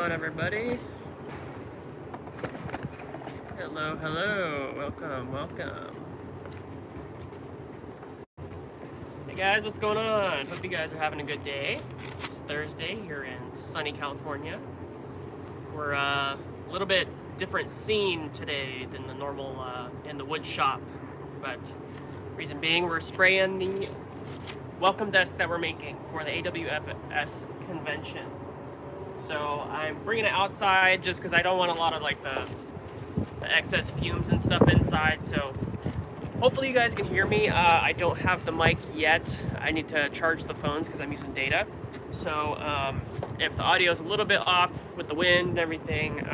on, everybody? Hello, welcome. Hey guys, what's going on? Hope you guys are having a good day. It's Thursday here in sunny California. We're a little bit different scene today than the normal in the wood shop, but reason being we're spraying the welcome desk that we're making for the AWFS convention. So I'm bringing it outside just because I don't want a lot of like the excess fumes and stuff inside. So hopefully you guys can hear me. I don't have the mic yet. I need to charge the phones because I'm using data. So if the audio is a little bit off with the wind and everything,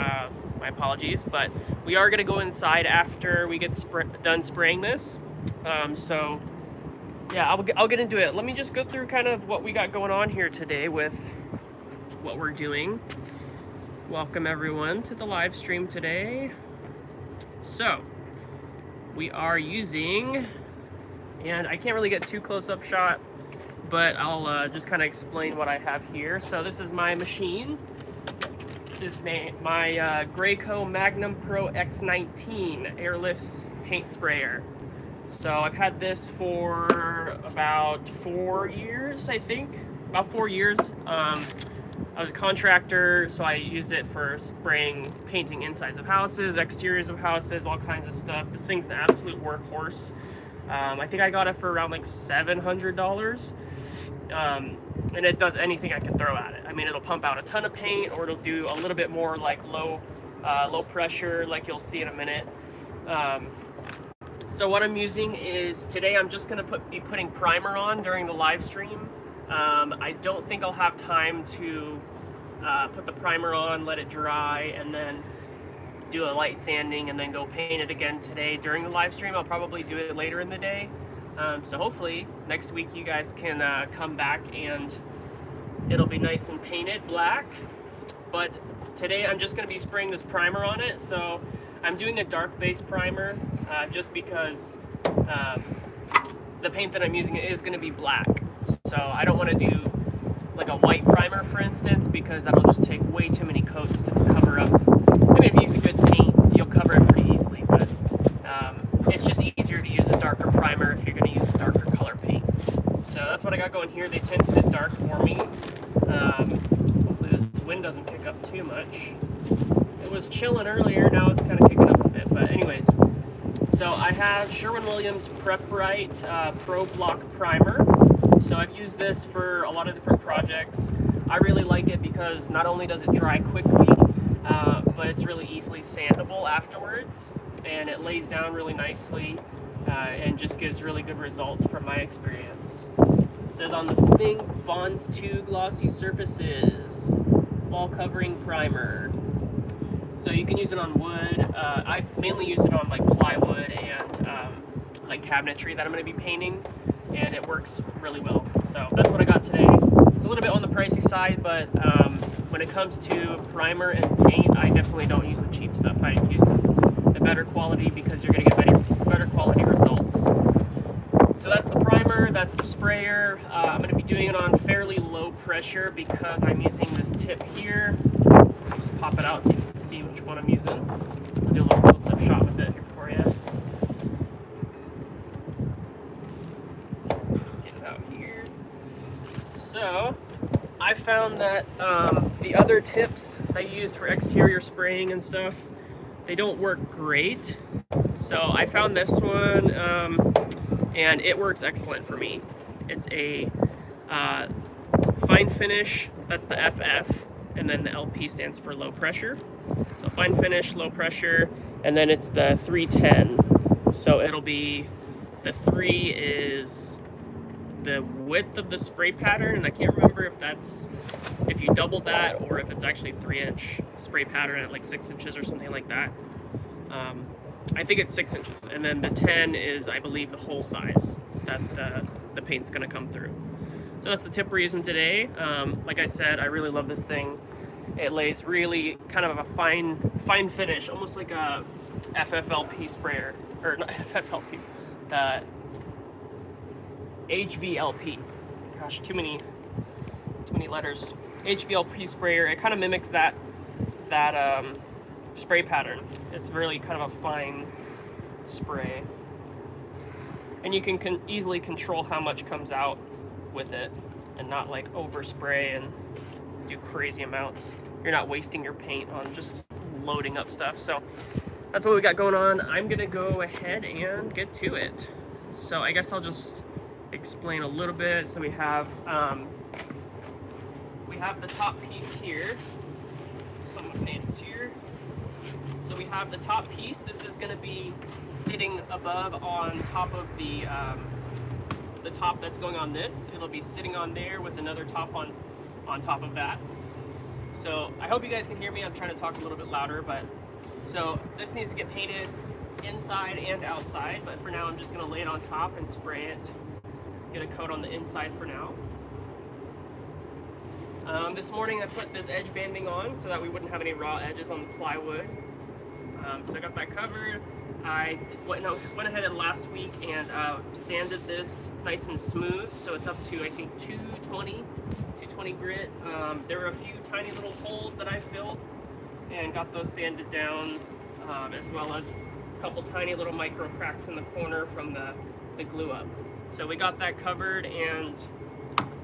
my apologies. But we are going to go inside after we get done spraying this. So yeah, I'll get into it. Let me just go through kind of what we got going on here today with what we're doing. Welcome everyone to the live stream today. So we are using, and I can't really get too close up shot, but I'll just kind of explain what I have here. So this is my machine. This is my Graco Magnum Pro X19 airless paint sprayer. So I've had this for about 4 years, I think. About 4 years. I was a contractor, so I used it for spraying, painting insides of houses, exteriors of houses, all kinds of stuff. This thing's an absolute workhorse. I think I got it for around like $700. And it does anything I can throw at it. I mean, it'll pump out a ton of paint, or it'll do a little bit more like low pressure, like you'll see in a minute. So what I'm using is, today I'm just gonna be putting primer on during the live stream. I don't think I'll have time to put the primer on, let it dry, and then do a light sanding and then go paint it again today during the live stream. I'll probably do it later in the day. So hopefully next week you guys can come back and it'll be nice and painted black. But today I'm just going to be spraying this primer on it. So I'm doing a dark base primer just because the paint that I'm using is going to be black. So I don't want to do like a white primer, for instance, because that'll just take way too many coats to cover up. I mean, if you use a good paint, you'll cover it pretty easily, but it's just easier to use a darker primer if you're going to use a darker color paint. So that's what I got going here. They tinted it dark for me. Hopefully this wind doesn't pick up too much. It was chilling earlier, now it's kind of kicking up a bit, but anyways. So I have Sherwin-Williams Prep Bright Pro Block Primer. So I've used this for a lot of different projects. I really like it because not only does it dry quickly, but it's really easily sandable afterwards, and it lays down really nicely and just gives really good results from my experience. It says on the thing, bonds to glossy surfaces, wall covering primer. So you can use it on wood. I mainly use it on like plywood and like cabinetry that I'm going to be painting, and it works really well. So that's what I got today. It's a little bit on the pricey side, but when it comes to primer and paint, I definitely don't use the cheap stuff. I use the better quality because you're going to get better quality results. So that's the primer, that's the sprayer. I'm going to be doing it on fairly low pressure because I'm using this tip here. I'll just pop it out so you can see which one I'm using. I'll do a little close-up shot with it here for you. Get it out here. So I found that the other tips I use for exterior spraying and stuff, they don't work great. So I found this one, and it works excellent for me. It's a fine finish, that's the FF, and then the LP stands for low pressure. So fine finish, low pressure, and then it's the 310. So it'll be, the 3 is the width of the spray pattern, and I can't remember if you double that or if it's actually 3-inch spray pattern at like 6 inches or something like that. I think it's 6 inches, and then the 10 is, I believe, the whole size that the paint's going to come through. So that's the tip we're using today. Like I said, I really love this thing. It lays really kind of a fine finish, almost like a FFLP sprayer, or not FFLP, the HVLP. Gosh, too many letters. HVLP sprayer. It kind of mimics that that spray pattern. It's really kind of a fine spray. And you can easily control how much comes out with it and not like overspray and do crazy amounts. You're not wasting your paint on just loading up stuff. So that's what we got going on. I'm gonna go ahead and get to it. So I guess I'll just explain a little bit. So we have the top piece here. Some names here. So we have the top piece. This is going to be sitting above on top of the top that's going on this. It'll be sitting on there with another top on top of that. So I hope you guys can hear me. I'm trying to talk a little bit louder, but so this needs to get painted inside and outside, but for now I'm just going to lay it on top and spray it. Get a coat on the inside for now. This morning I put this edge banding on so that we wouldn't have any raw edges on the plywood. So I got that covered. I went ahead and last week and sanded this nice and smooth, so it's up to I think 220 grit. There were a few tiny little holes that I filled and got those sanded down, as well as a couple tiny little micro cracks in the corner from the glue up. So we got that covered and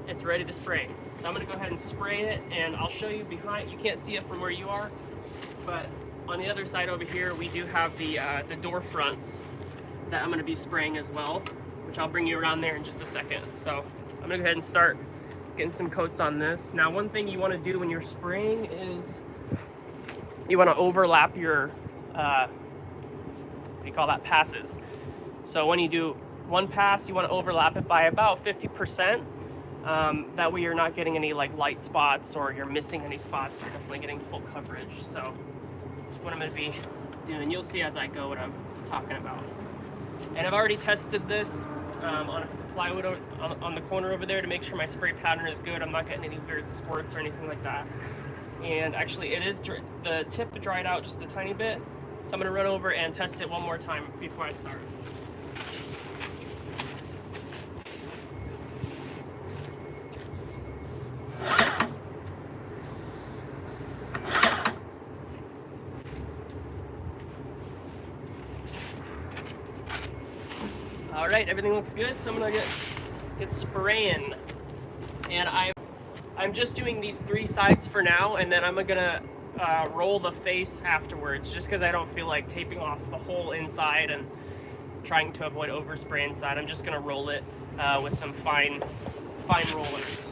it's ready to spray. So I'm gonna go ahead and spray it, and I'll show you behind. You can't see it from where you are, but on the other side over here, we do have the door fronts that I'm gonna be spraying as well, which I'll bring you around there in just a second. So I'm gonna go ahead and start getting some coats on this. Now, one thing you wanna do when you're spraying is you wanna overlap your, what do you call that, passes. So when you do one pass, you wanna overlap it by about 50%. That way you're not getting any like light spots or you're missing any spots. You're definitely getting full coverage. So that's what I'm going to be doing. You'll see as I go what I'm talking about. And I've already tested this on a piece of plywood on the corner over there to make sure my spray pattern is good. I'm not getting any weird squirts or anything like that. And actually the tip dried out just a tiny bit. So I'm going to run over and test it one more time before I start. All right, everything looks good, so I'm gonna get spraying. And I'm just doing these 3 sides for now, and then I'm gonna roll the face afterwards, just because I don't feel like taping off the whole inside and trying to avoid overspray inside. I'm just gonna roll it with some fine rollers.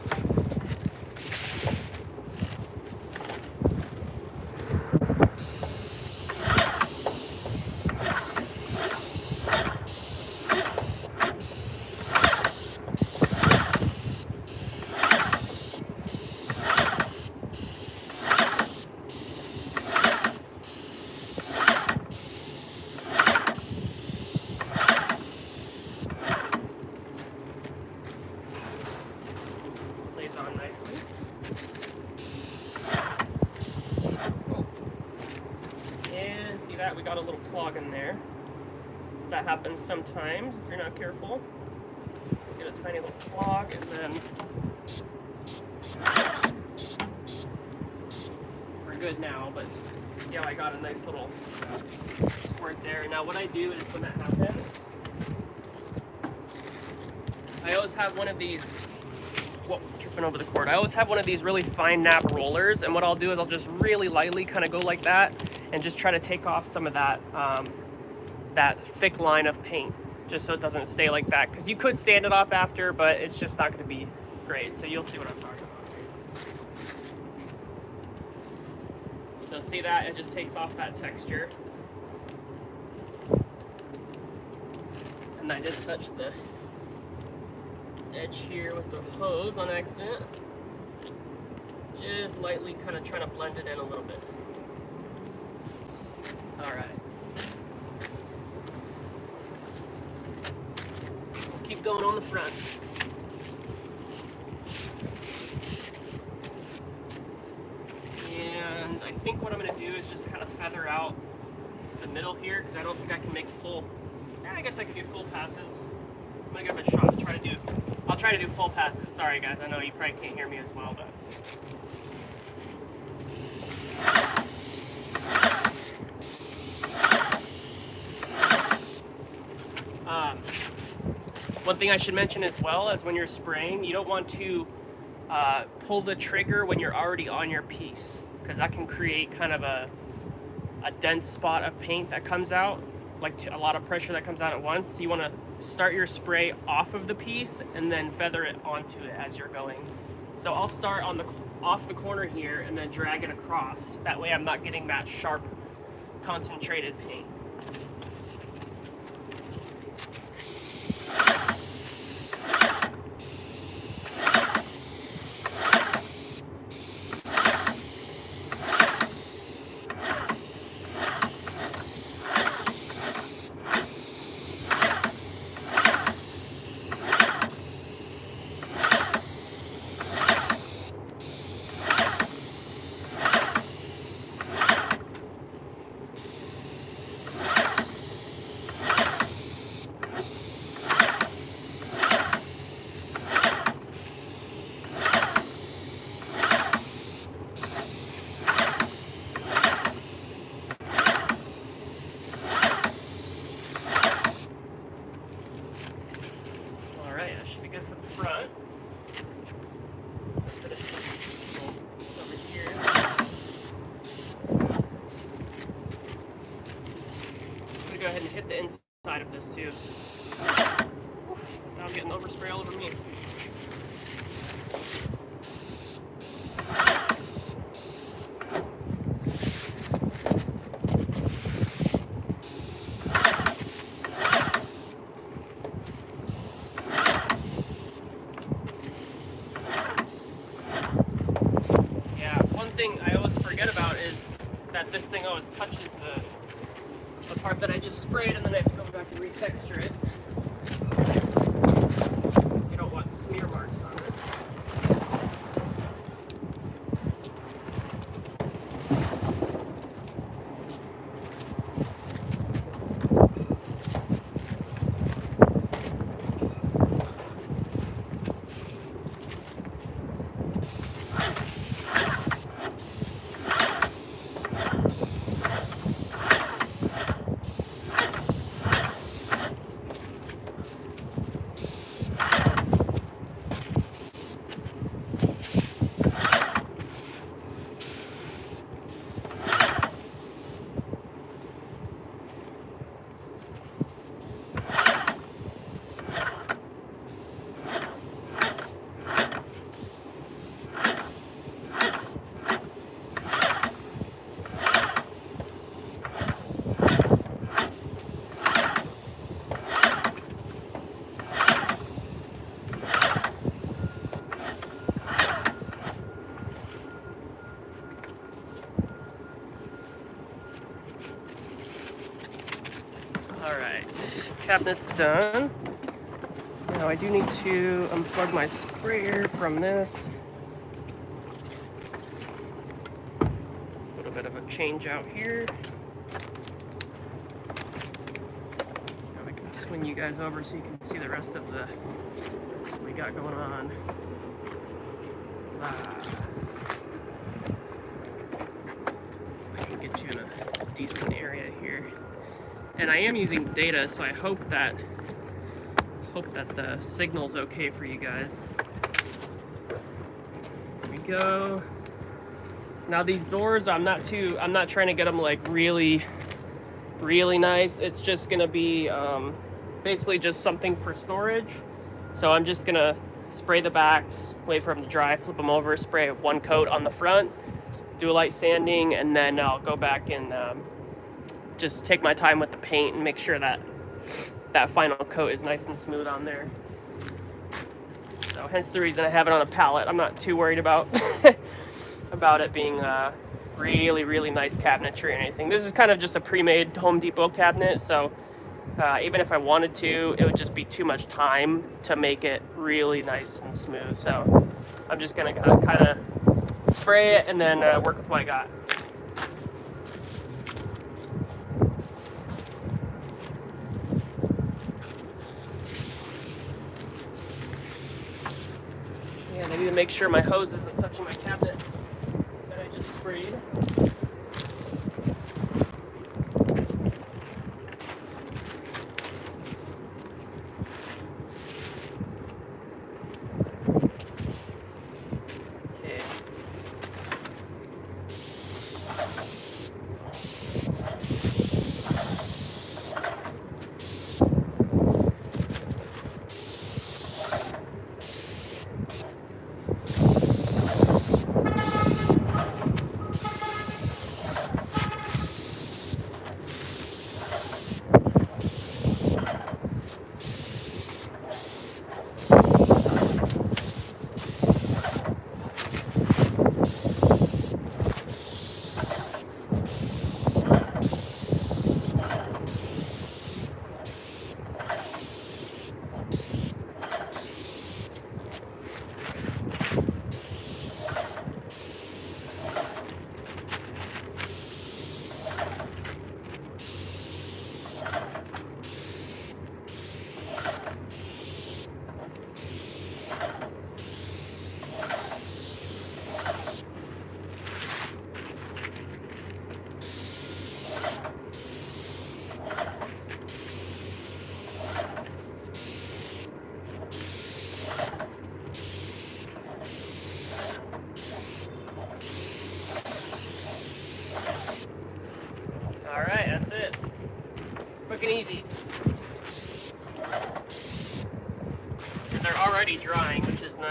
On nicely. And see that? We got a little clog in there. That happens sometimes if you're not careful. Get a tiny little clog and then we're good now, but see how I got a nice little squirt there. Now what I do is when that happens, I always have one of these over the cord. I always have one of these really fine nap rollers, and what I'll do is I'll just really lightly kind of go like that and just try to take off some of that that thick line of paint, just so it doesn't stay like that, because you could sand it off after, but it's just not going to be great. So you'll see what I'm talking about. So see that? It just takes off that texture. And I did touch the edge here with the hose on accident. Just lightly kind of trying to blend it in a little bit. Alright. We'll keep going on the front. And I think what I'm going to do is just kind of feather out the middle here, because I don't think I can make full, I guess I can do full passes. I'm going to give it a shot. I'll try to do full passes. Sorry guys, I know you probably can't hear me as well, but One thing I should mention as well is when you're spraying, you don't want to pull the trigger when you're already on your piece, because that can create kind of a dense spot of paint that comes out, like a lot of pressure that comes out at once. So you want to start your spray off of the piece and then feather it onto it as you're going. So I'll start on off the corner here and then drag it across. That way I'm not getting that sharp, concentrated paint. Alright, that should be good for the front. Put it over here. I'm gonna go ahead and hit the inside of this too. Now I'm getting overspray all over me. Thing I always forget about is that this thing always touches the part that I just sprayed, and then I have to go back and retexture it. You don't want smear marks on it. Alright, cabinet's done. Now I do need to unplug my sprayer from this. A little bit of a change out here. Now I can swing you guys over so you can see the rest of what we got going on. I can get you in a decent area here. And I am using data, so I hope that the signal's okay for you guys. There we go. Now these doors, I'm not trying to get them like really nice. It's just gonna be basically just something for storage. So I'm just gonna spray the backs, wait for them to dry, flip them over, spray one coat on the front, do a light sanding, and then I'll go back and just take my time with the paint and make sure that that final coat is nice and smooth on there. So hence the reason I have it on a pallet. I'm not too worried about about it being really nice cabinetry or anything. This is kind of just a pre-made Home Depot cabinet, so even if I wanted to, it would just be too much time to make it really nice and smooth. So I'm just gonna kind of spray it and then work with what I got. And I need to make sure my hose isn't touching my cabinet that I just sprayed.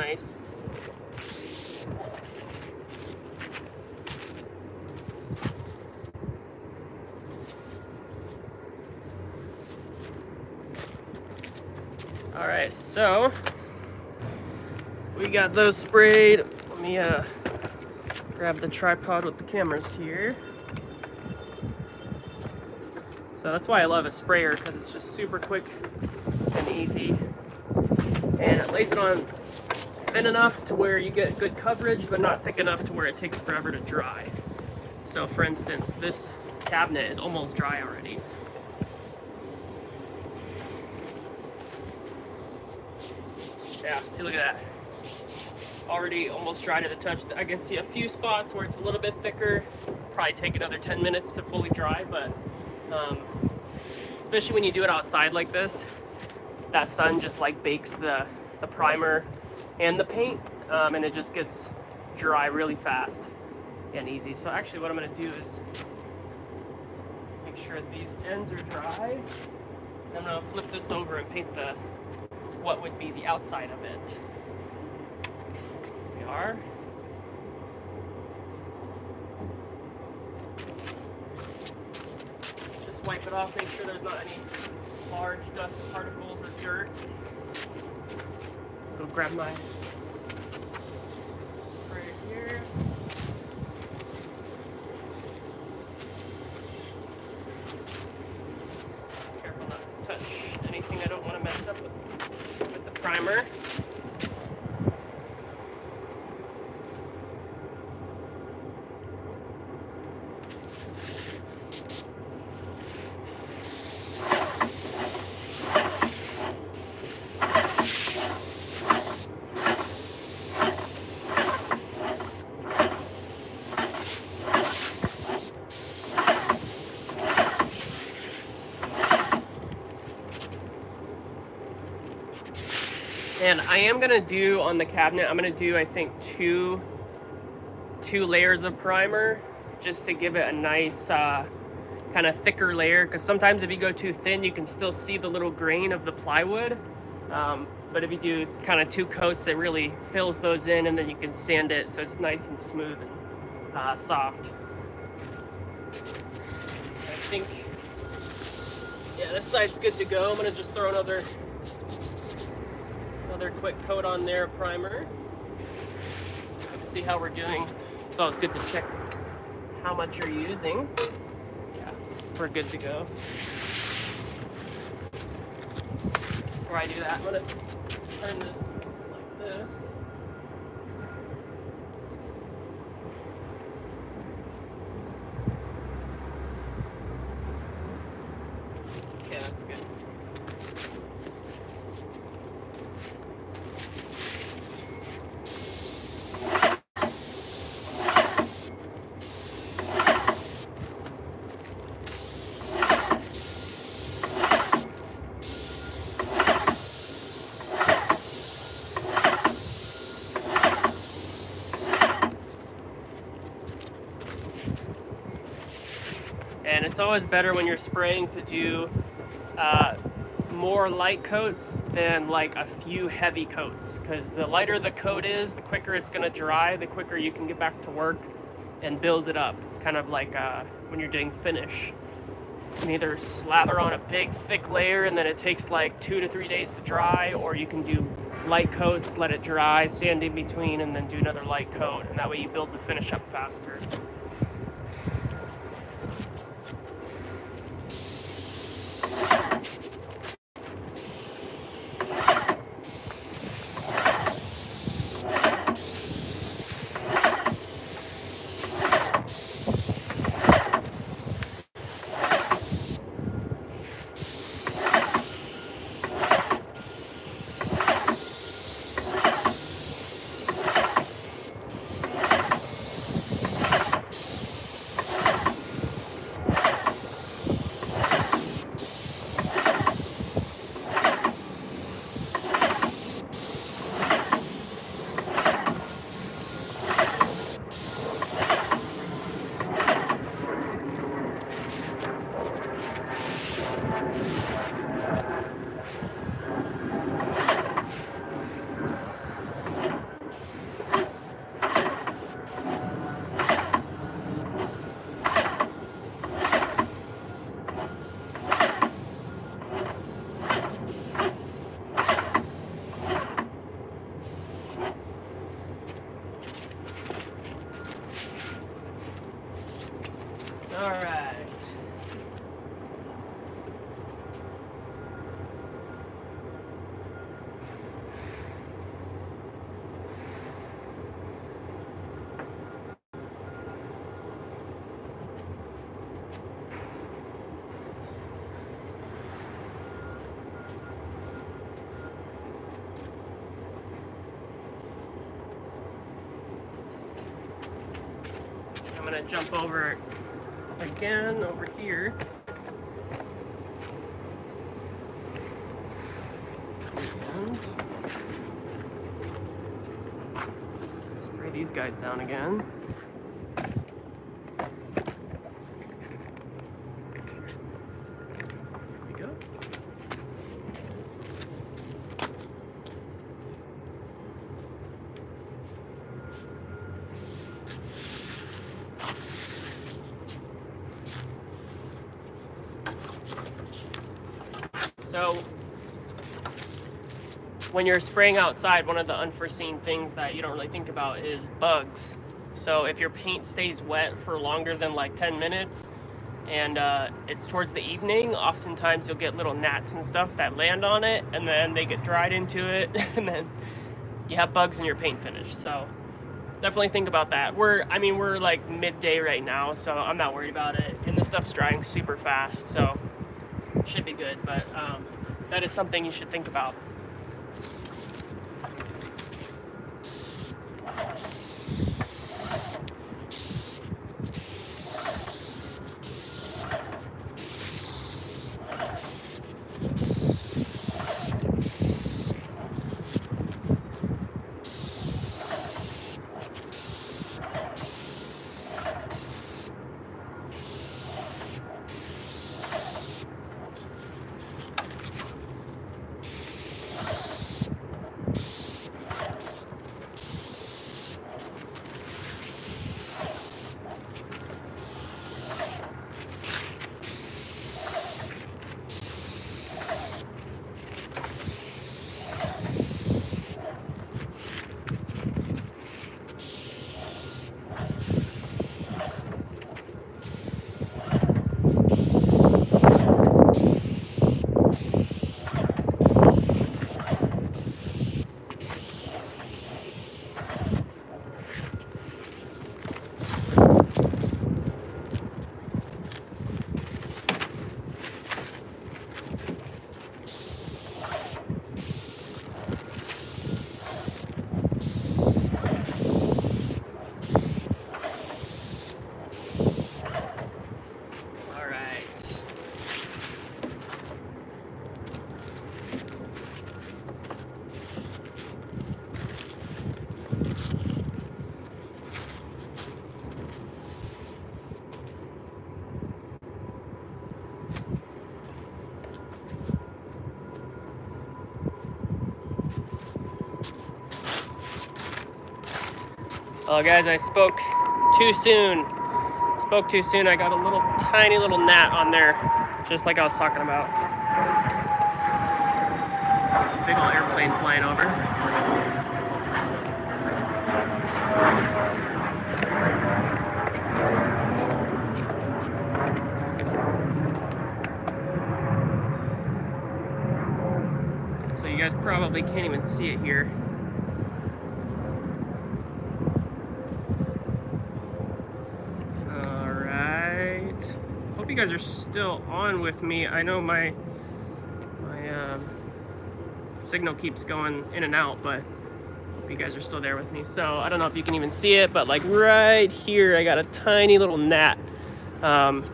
nice. All right, so we got those sprayed. Let me grab the tripod with the cameras here. So that's why I love a sprayer, because it's just super quick and easy. And it lays it on thin enough to where you get good coverage, but not thick enough to where it takes forever to dry. So for instance, this cabinet is almost dry already. Yeah, see, look at that. Already almost dry to the touch. I can see a few spots where it's a little bit thicker. Probably take another 10 minutes to fully dry, but especially when you do it outside like this, that sun just like bakes the primer and the paint, and it just gets dry really fast and easy. So actually what I'm going to do is make sure these ends are dry. I'm going to flip this over and paint what would be the outside of it. Here we are. Just wipe it off, make sure there's not any large dust particles or dirt. Go grab my spray here. Careful not to touch anything I don't want to mess up with the primer. And I am gonna do on the cabinet, I'm gonna do, I think, two layers of primer just to give it a nice kind of thicker layer, because sometimes if you go too thin you can still see the little grain of the plywood, but if you do kind of 2 coats, it really fills those in, and then you can sand it so it's nice and smooth and soft. I think, yeah, this side's good to go. I'm gonna just throw another quick coat on there, primer. Let's see how we're doing. It's always good to check how much you're using. Yeah, we're good to go. Before I do that, I'm gonna turn this like this. Okay, that's good. And it's always better when you're spraying to do more light coats than like a few heavy coats, because the lighter the coat is, the quicker it's going to dry, the quicker you can get back to work and build it up. It's kind of like when you're doing finish. You can either slather on a big thick layer and then it takes like 2 to 3 days to dry, or you can do light coats, let it dry, sand in between, and then do another light coat, and that way you build the finish up faster. All right. I'm gonna jump over again over here. And spray these guys down again. There we go. So when you're spraying outside, one of the unforeseen things that you don't really think about is bugs. So if your paint stays wet for longer than like 10 minutes and it's towards the evening, oftentimes you'll get little gnats and stuff that land on it, and then they get dried into it, and then you have bugs in your paint finish. So definitely think about that. We're like midday right now, so I'm not worried about it, and this stuff's drying super fast, so should be good. But that is something you should think about. Oh, guys, I spoke too soon. I got a tiny little gnat on there, just like I was talking about. Big old airplane flying over. So you guys probably can't even see it here. You guys are still on with me. I know my signal keeps going in and out, but hope you guys are still there with me. So I don't know if you can even see it, but like right here I got a tiny little gnat that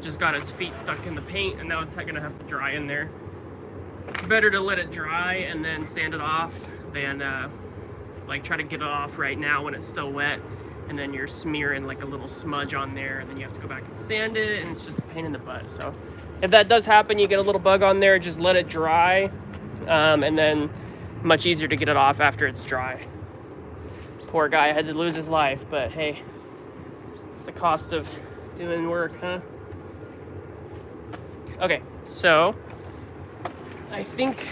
just got its feet stuck in the paint, and now it's gonna have to dry in there. It's better to let it dry and then sand it off than like try to get it off right now when it's still wet, and then you're smearing like a little smudge on there, and then you have to go back and sand it, and it's just a pain in the butt. So if that does happen, you get a little bug on there, just let it dry, and then much easier to get it off after it's dry. Poor guy had to lose his life, but hey, it's the cost of doing work, huh? Okay, so I think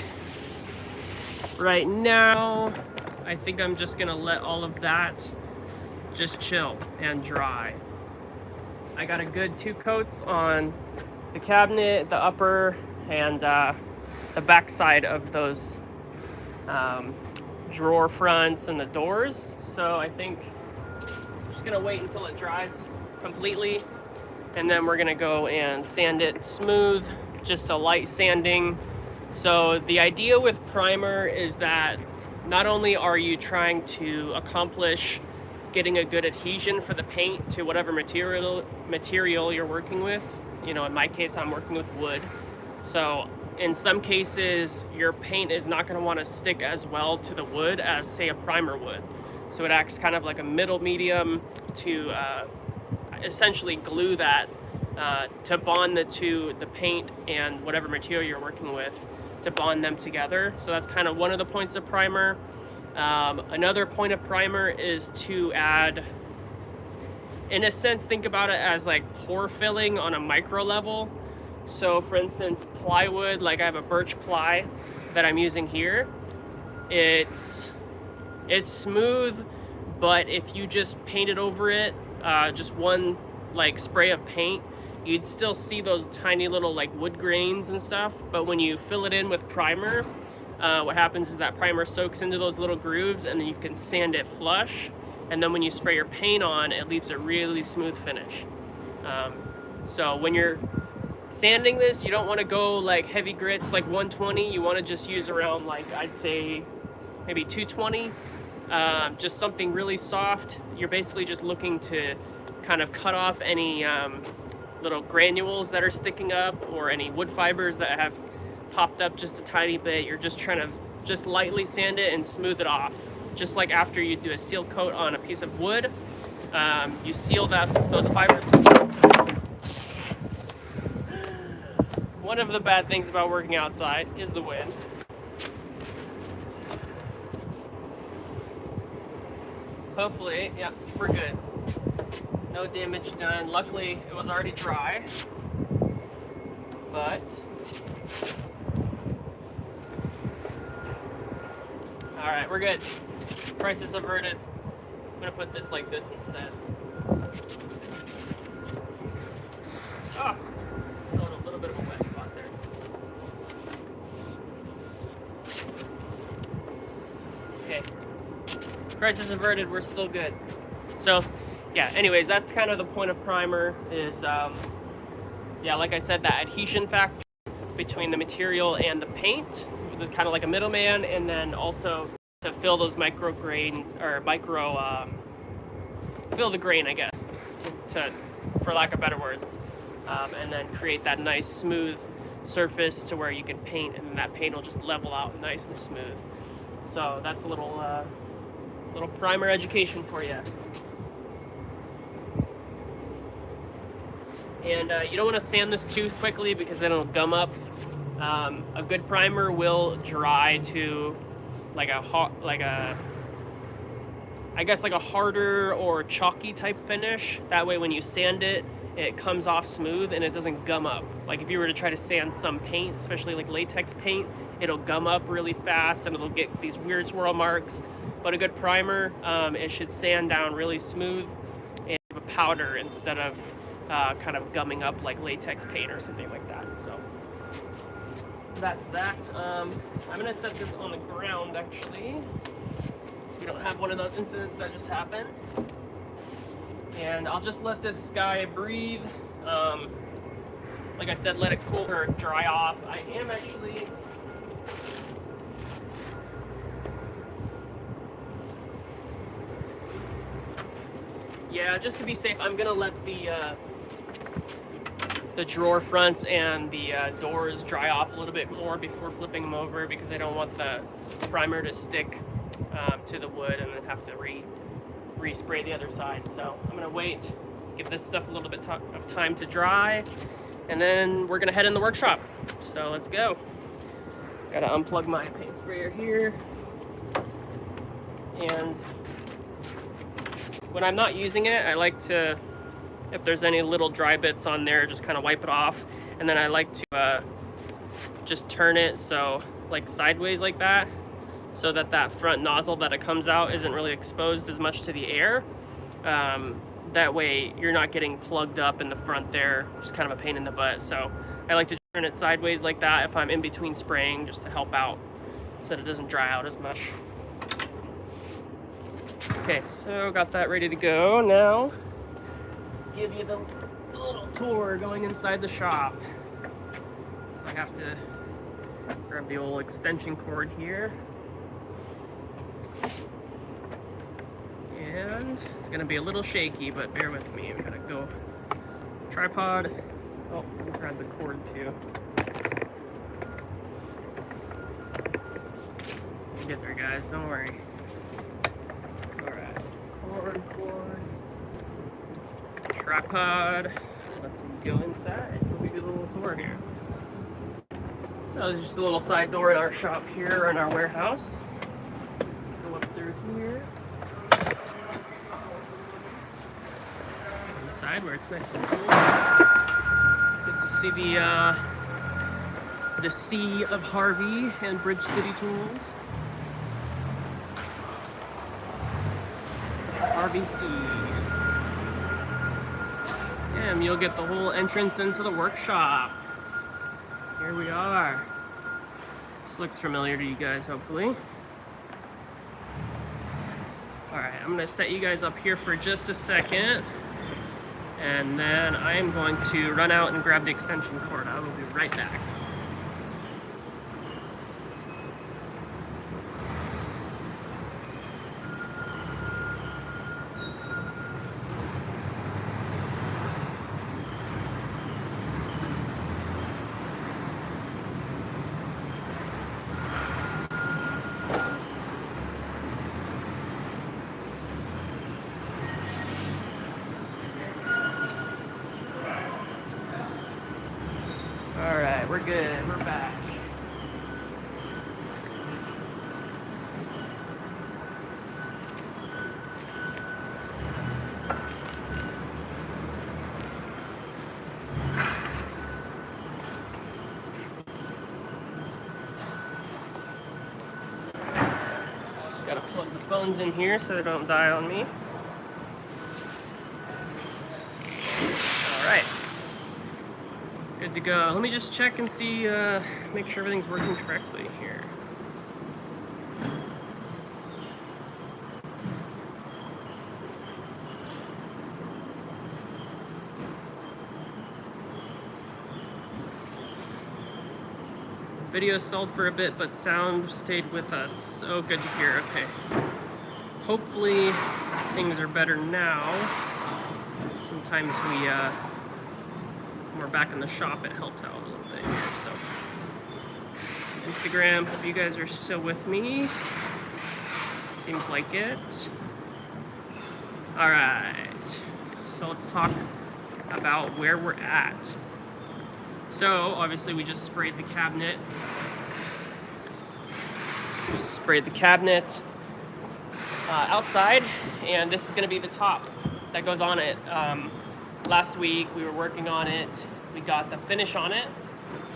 right now, I'm just gonna let all of that just chill and dry I got a good 2 coats on the cabinet, the upper, and the back side of those drawer fronts and the doors. So I think I'm just gonna wait until it dries completely, and then we're gonna go and sand it smooth, just a light sanding. So the idea with primer is that not only are you trying to accomplish getting a good adhesion for the paint to whatever material you're working with. You know, in my case, I'm working with wood. So in some cases, your paint is not going to want to stick as well to the wood as, say, a primer would. So it acts kind of like a middle medium to essentially glue that, to bond the paint and whatever material you're working with, to bond them together. So that's kind of one of the points of primer. Another point of primer is to add, in a sense, think about it as like pore filling on a micro level. So for instance, plywood, like I have a birch ply that I'm using here. It's smooth, but if you just painted over it, just one like spray of paint, you'd still see those tiny little like wood grains and stuff. But when you fill it in with primer, what happens is that primer soaks into those little grooves, and then you can sand it flush, and then when you spray your paint on, it leaves a really smooth finish. So when you're sanding this, you don't want to go like heavy grits like 120. You want to just use around, like, I'd say maybe 220, just something really soft. You're basically just looking to kind of cut off any little granules that are sticking up, or any wood fibers that have popped up just a tiny bit. You're just trying to just lightly sand it and smooth it off. Just like after you do a seal coat on a piece of wood, you seal those fibers. One of the bad things about working outside is the wind. Hopefully, yeah, we're good. No damage done. Luckily, it was already dry, but all right, we're good. Crisis averted. I'm gonna put this like this instead. Oh, still a little bit of a wet spot there. Okay. Crisis averted, we're still good. So, yeah, anyways, that's kind of the point of primer is, yeah, like I said, that adhesion factor between the material and the paint. There's kind of like a middleman, and then also to fill those fill the grain, I guess, for lack of better words, and then create that nice smooth surface to where you can paint, and then that paint will just level out nice and smooth. So that's a little primer education for you. And you don't want to sand this too quickly because then it'll gum up. A good primer will dry to like a harder or chalky type finish. That way when you sand it, it comes off smooth and it doesn't gum up. Like if you were to try to sand some paint, especially like latex paint, it'll gum up really fast and it'll get these weird swirl marks. But a good primer, it should sand down really smooth and have a powder instead of kind of gumming up like latex paint or something like that. So that's that. I'm gonna set this on the ground actually, so we don't have one of those incidents that just happened. And I'll just let this guy breathe. Like I said, let it cool or dry off. I am actually just to be safe, I'm gonna let the drawer fronts and the doors dry off a little bit more before flipping them over, because I don't want the primer to stick to the wood and then have to re-spray the other side. So I'm gonna wait, give this stuff a little bit of time to dry, and then we're gonna head in the workshop. So let's go. Gotta unplug my paint sprayer here, and when I'm not using it, I like to, if there's any little dry bits on there, just kind of wipe it off. And then I like to just turn it so like sideways like that, so that front nozzle that it comes out isn't really exposed as much to the air. That way you're not getting plugged up in the front there, which is kind of a pain in the butt. So I like to turn it sideways like that if I'm in between spraying, just to help out so that it doesn't dry out as much. Okay, so got that ready to go. Now, give you the little tour going inside the shop. So I have to grab the old extension cord here. And it's gonna be a little shaky, but bear with me. I'm gonna go tripod. Oh, grab the cord too. We'll get there, guys, don't worry. Alright, cord. Tripod. Let's go inside. So we do a little tour here. So there's just a little side door in our shop here, in our warehouse. Go up through here. Inside where it's nice and cool. Good to see the Sea of Harvey and Bridge City Tools. RVC. And you'll get the whole entrance into the workshop. Here we are. This looks familiar to you guys, hopefully. Alright, I'm gonna set you guys up here for just a second. And then I am going to run out and grab the extension cord. I will be right back. Alright, we're good. We're back. Just gotta plug the phones in here so they don't die on me. Alright. Good to go. Let me just check and see, make sure everything's working correctly here. Video stalled for a bit, but sound stayed with us. Oh, good to hear. Okay. Hopefully things are better now. Sometimes when we're back in the shop, it helps out a little bit here. So, Instagram, hope you guys are still with me. Seems like it. All right. So let's talk about where we're at. So obviously we just sprayed the cabinet. Outside, and this is going to be the top that goes on it. Last week we were working on it. We got the finish on it.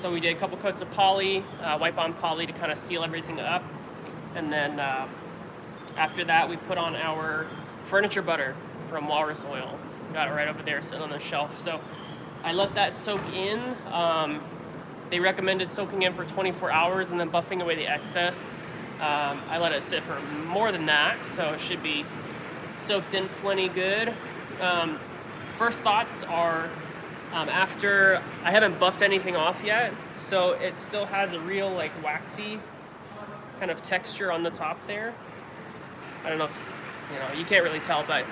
So we did a couple coats of poly, wipe-on poly to kind of seal everything up. And then after that we put on our furniture butter from Walrus Oil. Got it right over there sitting on the shelf. So I let that soak in. They recommended soaking in for 24 hours and then buffing away the excess. I let it sit for more than that, so it should be soaked in plenty good. First thoughts are, after, I haven't buffed anything off yet, so it still has a real like waxy kind of texture on the top there. I don't know if, you can't really tell, but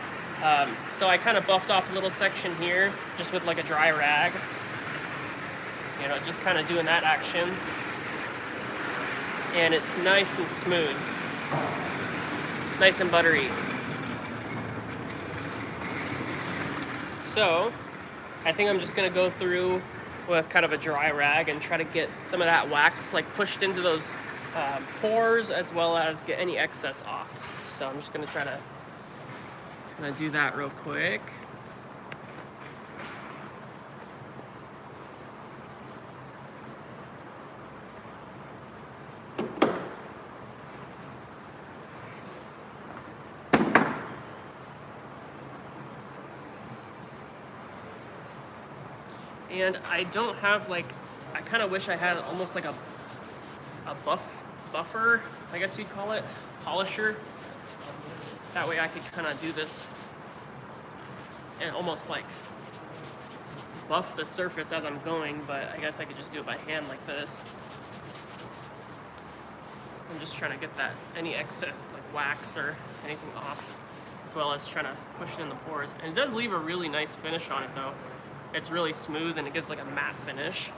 so I kind of buffed off a little section here just with like a dry rag. Just kind of doing that action. And it's nice and smooth. Nice and buttery. So, I think I'm just gonna go through with kind of a dry rag and try to get some of that wax like pushed into those pores, as well as get any excess off. So I'm just gonna try to kind of do that real quick. And I don't have like, I kind of wish I had almost like a buffer, I guess you'd call it, polisher. That way I could kind of do this and almost like buff the surface as I'm going, but I guess I could just do it by hand like this. I'm just trying to get that, any excess like wax or anything off, as well as trying to push it in the pores. And it does leave a really nice finish on it though. It's really smooth and it gives like a matte finish.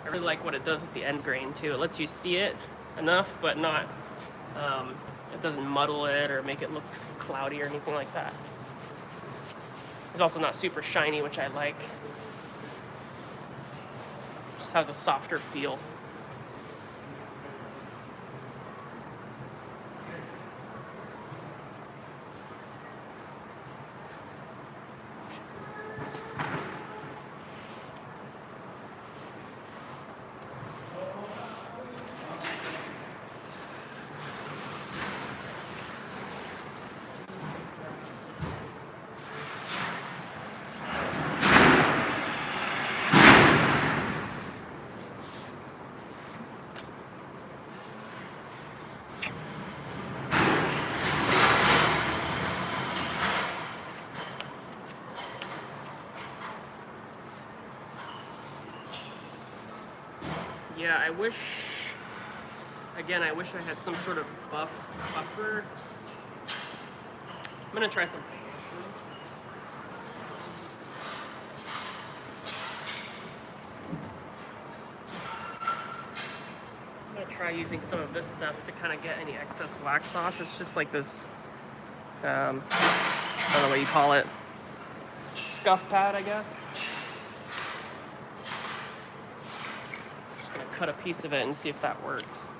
I really like what it does with the end grain too. It lets you see it enough, but not, it doesn't muddle it or make it look cloudy or anything like that. It's also not super shiny, which I like. Just has a softer feel. Yeah, I wish I had some sort of buffer. I'm gonna try something. I'm gonna try using some of this stuff to kind of get any excess wax off. It's just like this, I don't know what you call it, scuff pad, I guess. Cut a piece of it and see if that works.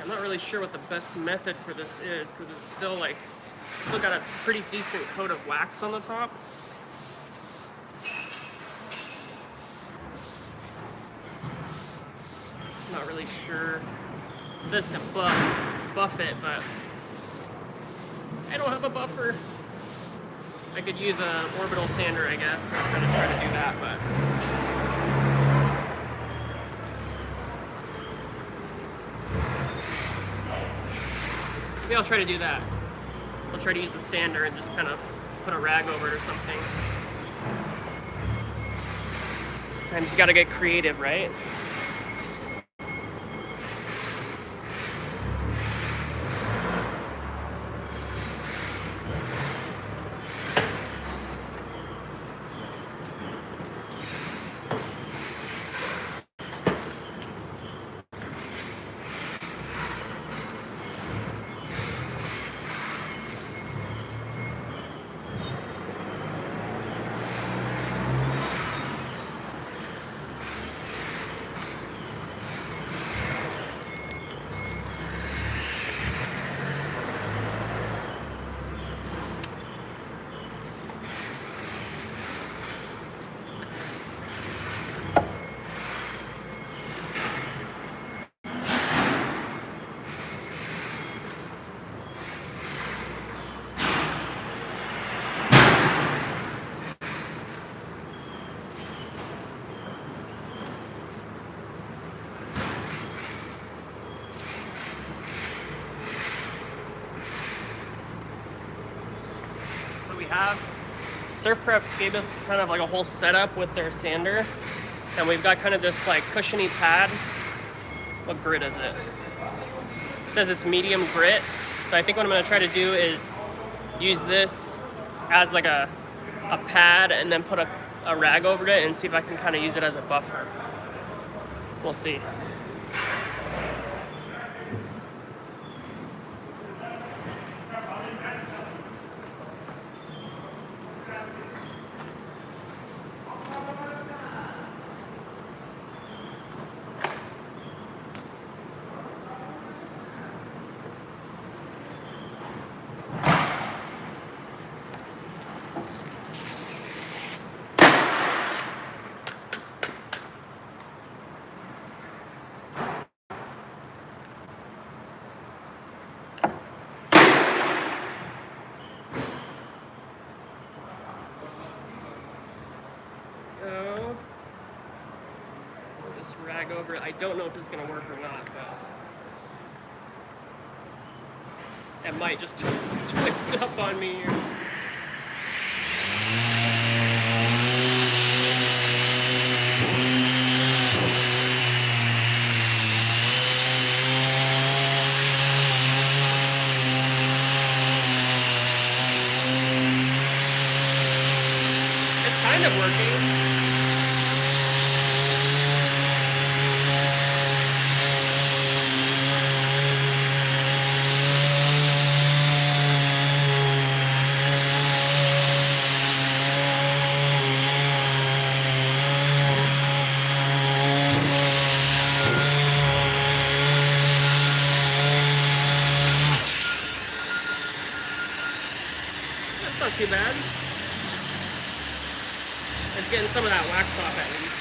I'm not really sure what the best method for this is because it's still got a pretty decent coat of wax on the top. I'm not really sure. It says to buff it, but I don't have a buffer. I could use an orbital sander, I guess. I'm gonna try to do that, but maybe I'll try to do that. I'll try to use the sander and just kind of put a rag over it or something. Sometimes you gotta get creative, right? Surf Prep gave us kind of like a whole setup with their sander, and we've got kind of this like cushiony pad. What grit is it? It says it's medium grit, so I think what I'm going to try to do is use this as like a pad and then put a rag over it and see if I can kind of use it as a buffer. We'll see. tag over it. I don't know if this is gonna work or not, but it might just twist up on me here. It's kind of working. That's not too bad. It's getting some of that wax off at least.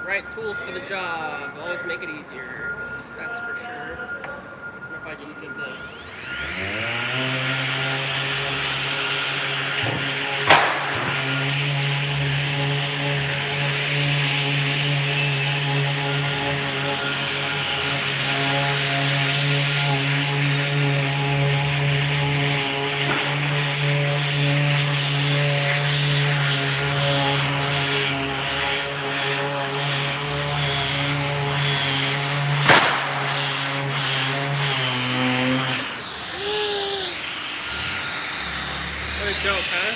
Right tools for the job always make it easier. That's for sure. What if I just did this? What a joke, huh?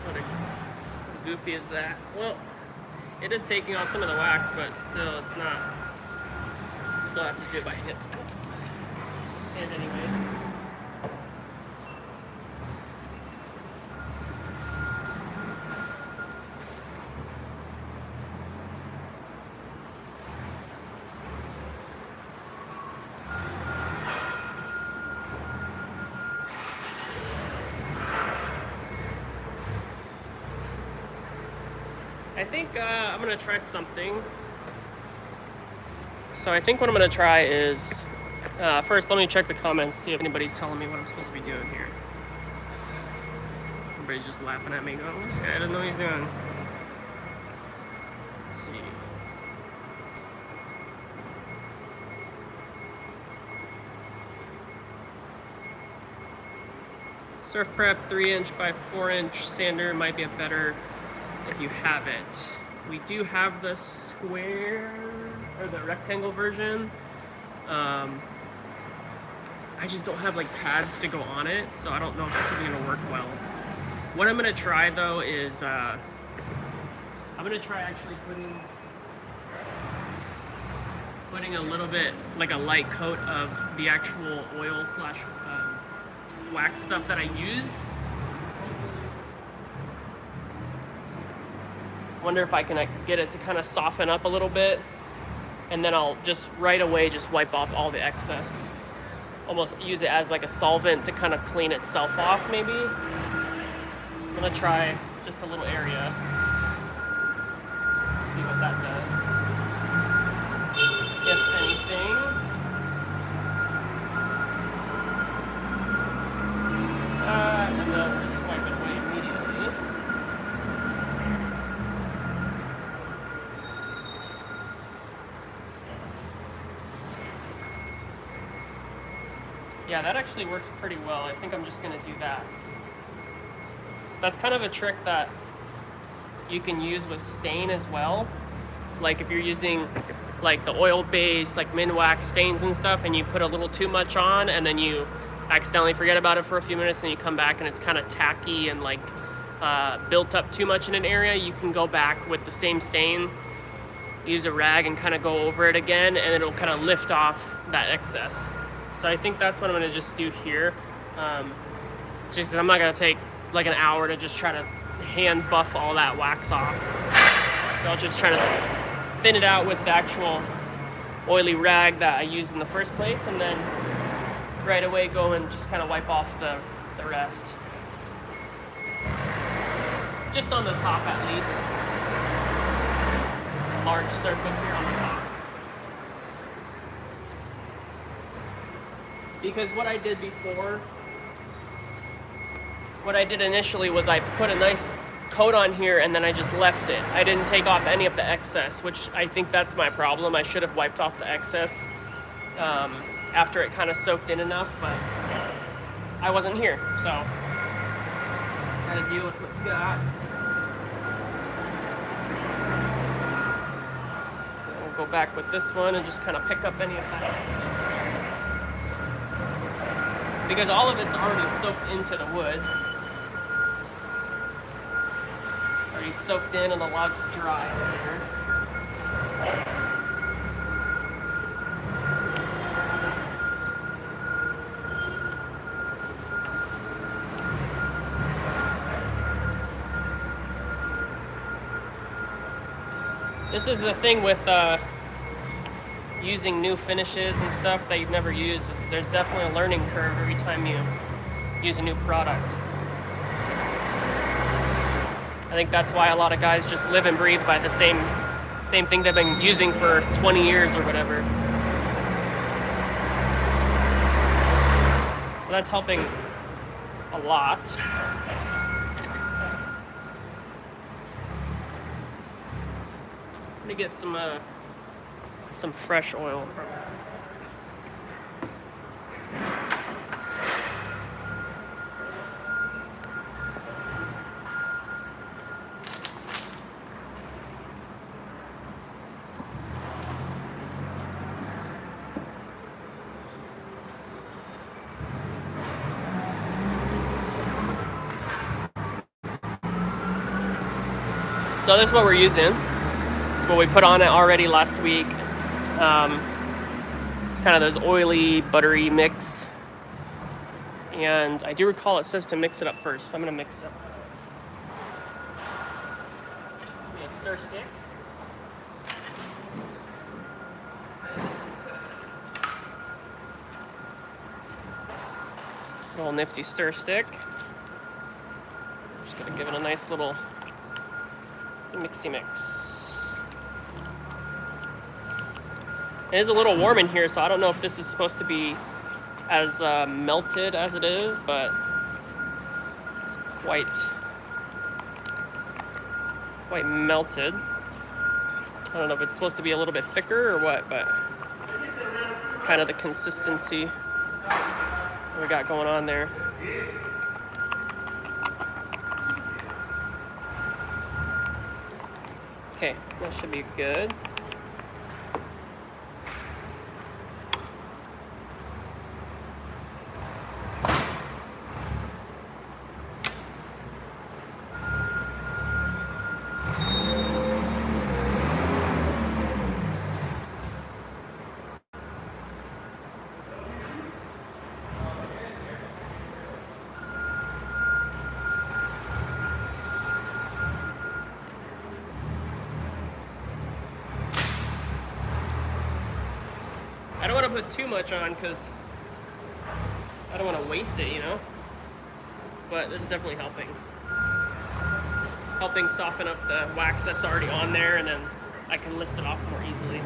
How goofy is that? Well, it is taking off some of the wax, but still, it's not. Still have to do it by hand. And anyways. I think I'm gonna try something. So I think what I'm gonna try is, first let me check the comments, see if anybody's telling me what I'm supposed to be doing here. Everybody's just laughing at me going, this guy doesn't know what he's doing. Let's see. Surf Prep 3" by 4" sander might be a better if you have it. We do have the square or the rectangle version. I just don't have like pads to go on it, so I don't know if it's even gonna work well. What I'm gonna try though is I'm gonna try actually putting a little bit, like a light coat of the actual oil slash wax stuff that I use. Wonder if I can get it to kind of soften up a little bit, and then I'll just right away just wipe off all the excess. Almost use it as like a solvent to kind of clean itself off maybe. I'm gonna try just a little area. See what that does. If anything. And then just wipe it away immediately. Yeah, that actually works pretty well. I think I'm just gonna do that. That's kind of a trick that you can use with stain as well. Like if you're using like the oil base, like Minwax stains and stuff, and you put a little too much on, and then you accidentally forget about it for a few minutes, and you come back and it's kind of tacky and like built up too much in an area, you can go back with the same stain, use a rag and kind of go over it again, and it'll kind of lift off that excess. So I think that's what I'm going to just do here. Just I'm not going to take like an hour to just try to hand buff all that wax off. So I'll just try to thin it out with the actual oily rag that I used in the first place, and then right away go and just kind of wipe off the rest. Just on the top at least. Large surface here on the top. Because what I did before, what I did initially was I put a nice coat on here and then I just left it. I didn't take off any of the excess, which I think that's my problem. I should have wiped off the excess after it kind of soaked in enough, but I wasn't here, so I had to deal with that. We'll go back with this one and just kind of pick up any of that excess there. Because all of it's already soaked into the wood. Already soaked in and allowed to dry here. This is the thing with using new finishes and stuff that you've never used. There's definitely a learning curve every time you use a new product. I think that's why a lot of guys just live and breathe by the same thing they've been using for 20 years or whatever. So that's helping a lot. I'm gonna get some fresh oil from it. So this is what we're using. This is what we put on it already last week. It's kind of those oily, buttery mix. And I do recall it says to mix it up first, so I'm gonna mix it up. Give me a stir stick. Little nifty stir stick. Just gonna give it a nice little mixy mix. It is a little warm in here, so I don't know if this is supposed to be as melted as it is, but it's quite melted. I don't know if it's supposed to be a little bit thicker or what, but it's kind of the consistency we got going on there. Okay, that should be good. I don't want to put too much on because I don't want to waste it, you know? But this is definitely helping. Helping soften up the wax that's already on there, and then I can lift it off more easily.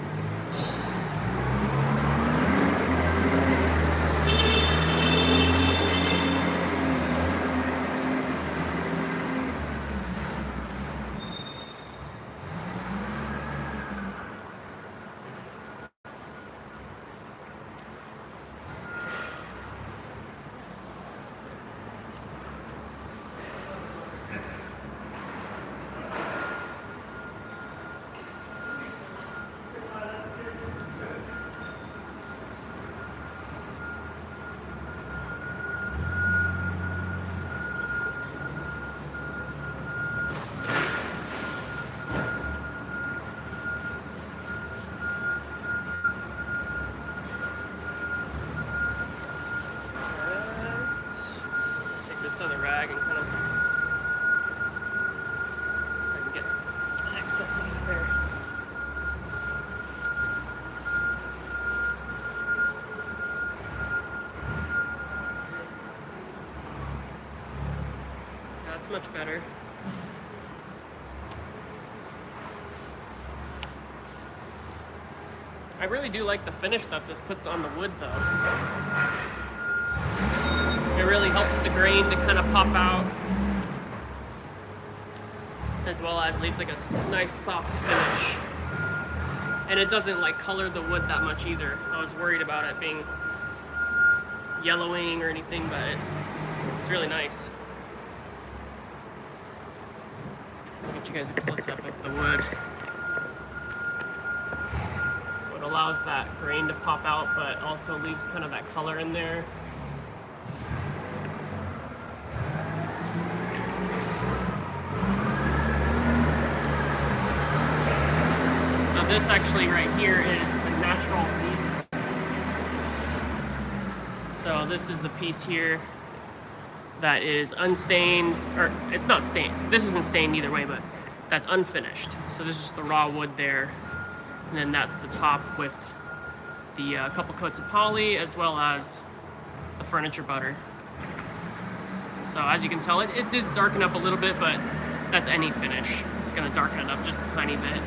That's much better. I really do like the finish that this puts on the wood though. It really helps the grain to kind of pop out, as well as leaves like a nice soft finish. And it doesn't like color the wood that much either. I was worried about it being yellowing or anything, but it's really nice. I'll get you guys a close up of the wood. So it allows that grain to pop out, but also leaves kind of that color in there. This actually right here is the natural piece. So this is the piece here that is unstained, or it's not stained. This isn't stained either way, but that's unfinished. So this is just the raw wood there. And then that's the top with the couple coats of poly as well as the furniture butter. So as you can tell, it does darken up a little bit, but that's any finish. It's gonna darken it up just a tiny bit.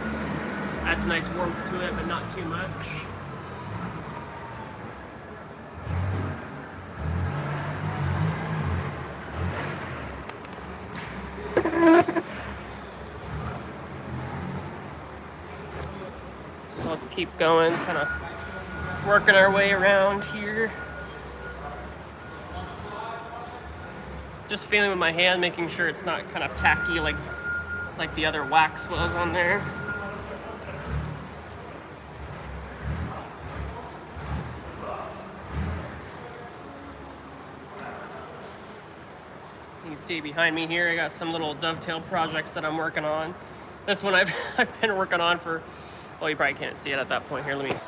Adds nice warmth to it, but not too much. So let's keep going, kind of working our way around here. Just feeling with my hand, making sure it's not kind of tacky like the other wax was on there. You can see behind me here, I got some little dovetail projects that I'm working on. This one I've been working on for, well, you probably can't see it at that point here. There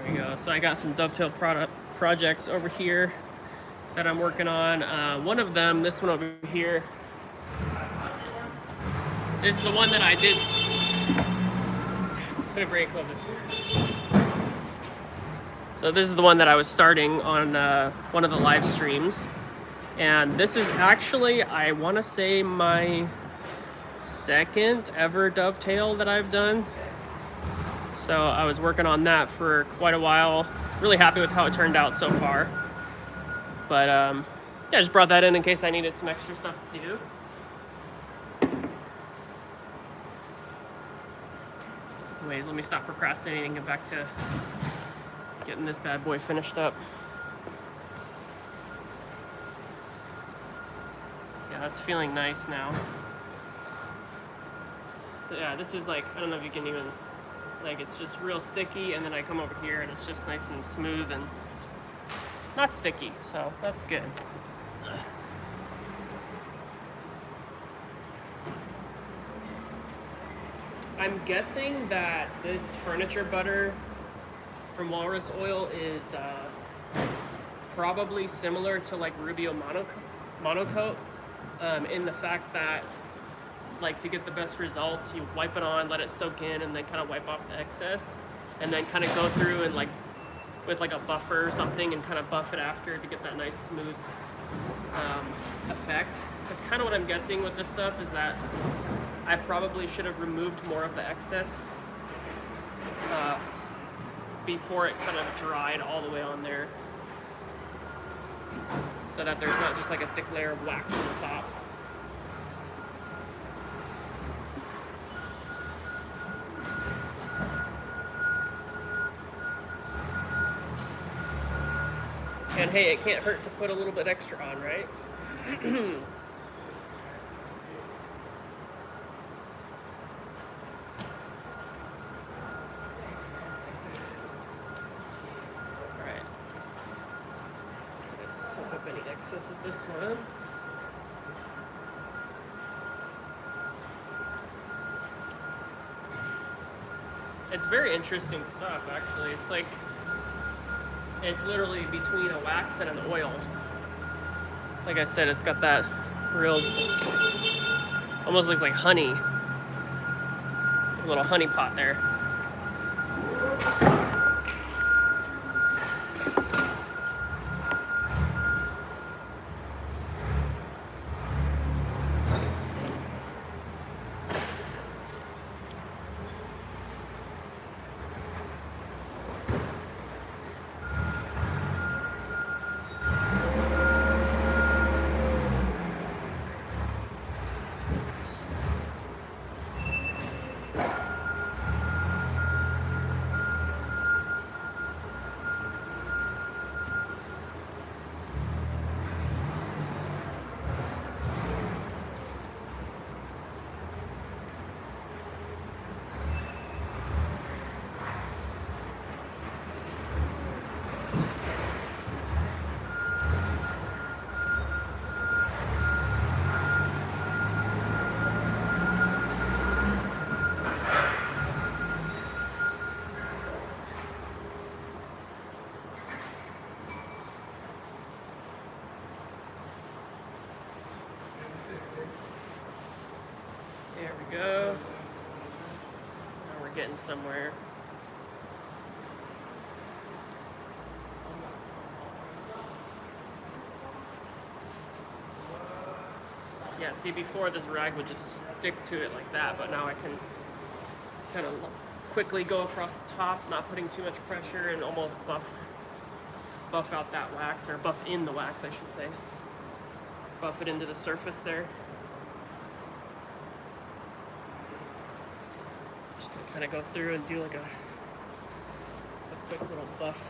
we go. So I got some dovetail projects over here that I'm working on. One of them, this one over here, this is the one that I did. Put it very closer. So this is the one that I was starting on one of the live streams. And this is actually, I want to say, my second ever dovetail that I've done. So I was working on that for quite a while. Really happy with how it turned out so far. But yeah, I just brought that in case I needed some extra stuff to do. Anyways, let me stop procrastinating and get back to getting this bad boy finished up. Yeah, that's feeling nice now. But yeah, this is like, I don't know if you can even, like, it's just real sticky, and then I come over here and it's just nice and smooth and not sticky, so that's good. I'm guessing that this furniture butter from Walrus Oil is probably similar to like Rubio Monocoat. In the fact that, like, to get the best results, you wipe it on, let it soak in, and then kind of wipe off the excess, and then kind of go through and like with like a buffer or something and kind of buff it after to get that nice smooth effect. That's kind of what I'm guessing with this stuff, is that I probably should have removed more of the excess before it kind of dried all the way on there, so that there's not just like a thick layer of wax on the top. And hey, it can't hurt to put a little bit extra on, right? Alright. Let's soak up any excess of this one. It's very interesting stuff, actually. It's like, it's literally between a wax and an oil. Like I said, it's got that real, almost looks like honey. A little honey pot there. go. Now we're getting somewhere. Yeah, see, before this rag would just stick to it like that, but now I can kind of quickly go across the top, not putting too much pressure, and almost buff out that wax, or buff in the wax, I should say. Buff it into the surface there. Just gonna kind of go through and do like a quick little buff.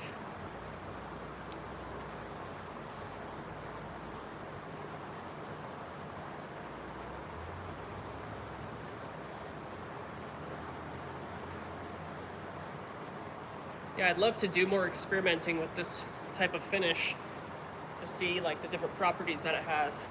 Yeah, I'd love to do more experimenting with this type of finish to see like the different properties that it has.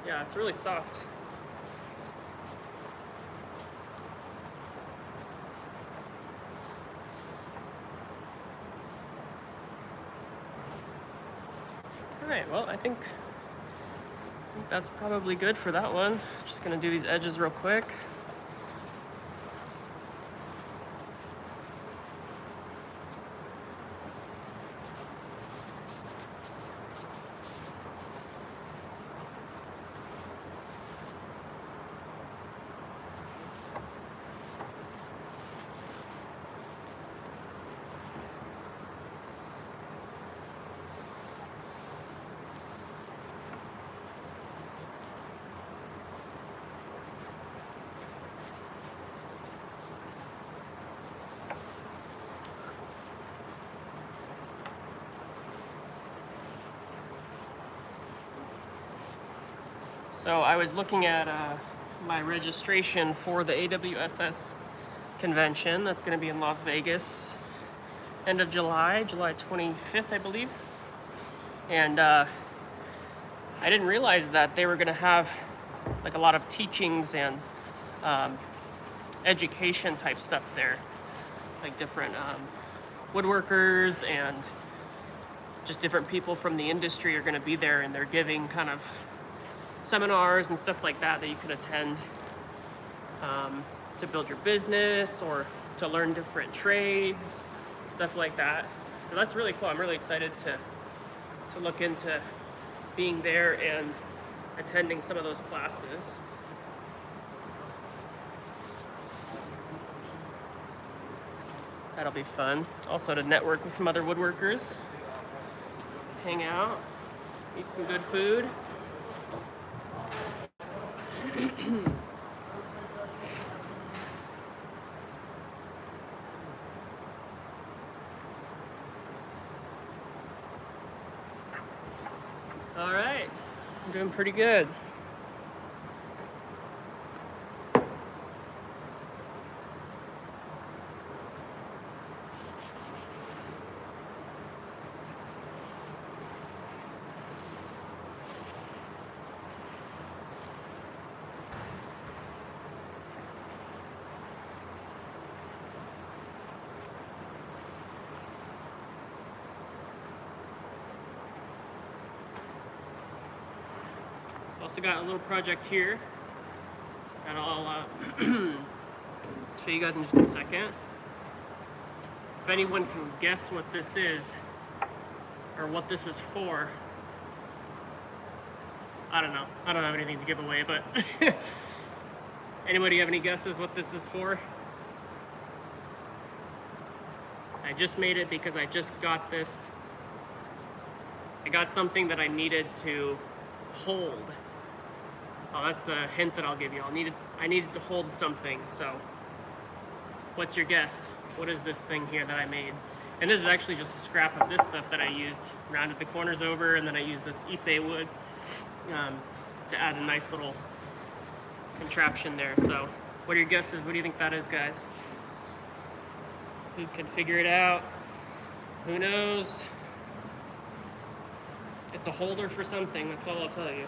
Yeah, it's really soft. Alright, well, I think that's probably good for that one. Just gonna do these edges real quick. So I was looking at my registration for the AWFS convention. That's going to be in Las Vegas, end of July 25th, I believe. And I didn't realize that they were going to have like a lot of teachings and education type stuff there, like different woodworkers and just different people from the industry are going to be there, and they're giving kind of seminars and stuff like that that you can attend to build your business or to learn different trades, stuff like that. So that's really cool. I'm really excited to look into being there and attending some of those classes. That'll be fun. Also to network with some other woodworkers, hang out, eat some good food. All right, I'm doing pretty good. Also got a little project here that I'll show you guys in just a second. If anyone can guess what this is or what this is for, I don't know. I don't have anything to give away, but anybody have any guesses what this is for? I just made it because I just got this. I got something that I needed to hold. Oh, that's the hint that I'll give you. I needed to hold something, so what's your guess? What is this thing here that I made? And this is actually just a scrap of this stuff that I used, rounded the corners over, and then I used this ipe wood to add a nice little contraption there. So what are your guesses? What do you think that is, guys? Who can figure it out? Who knows? It's a holder for something, that's all I'll tell you.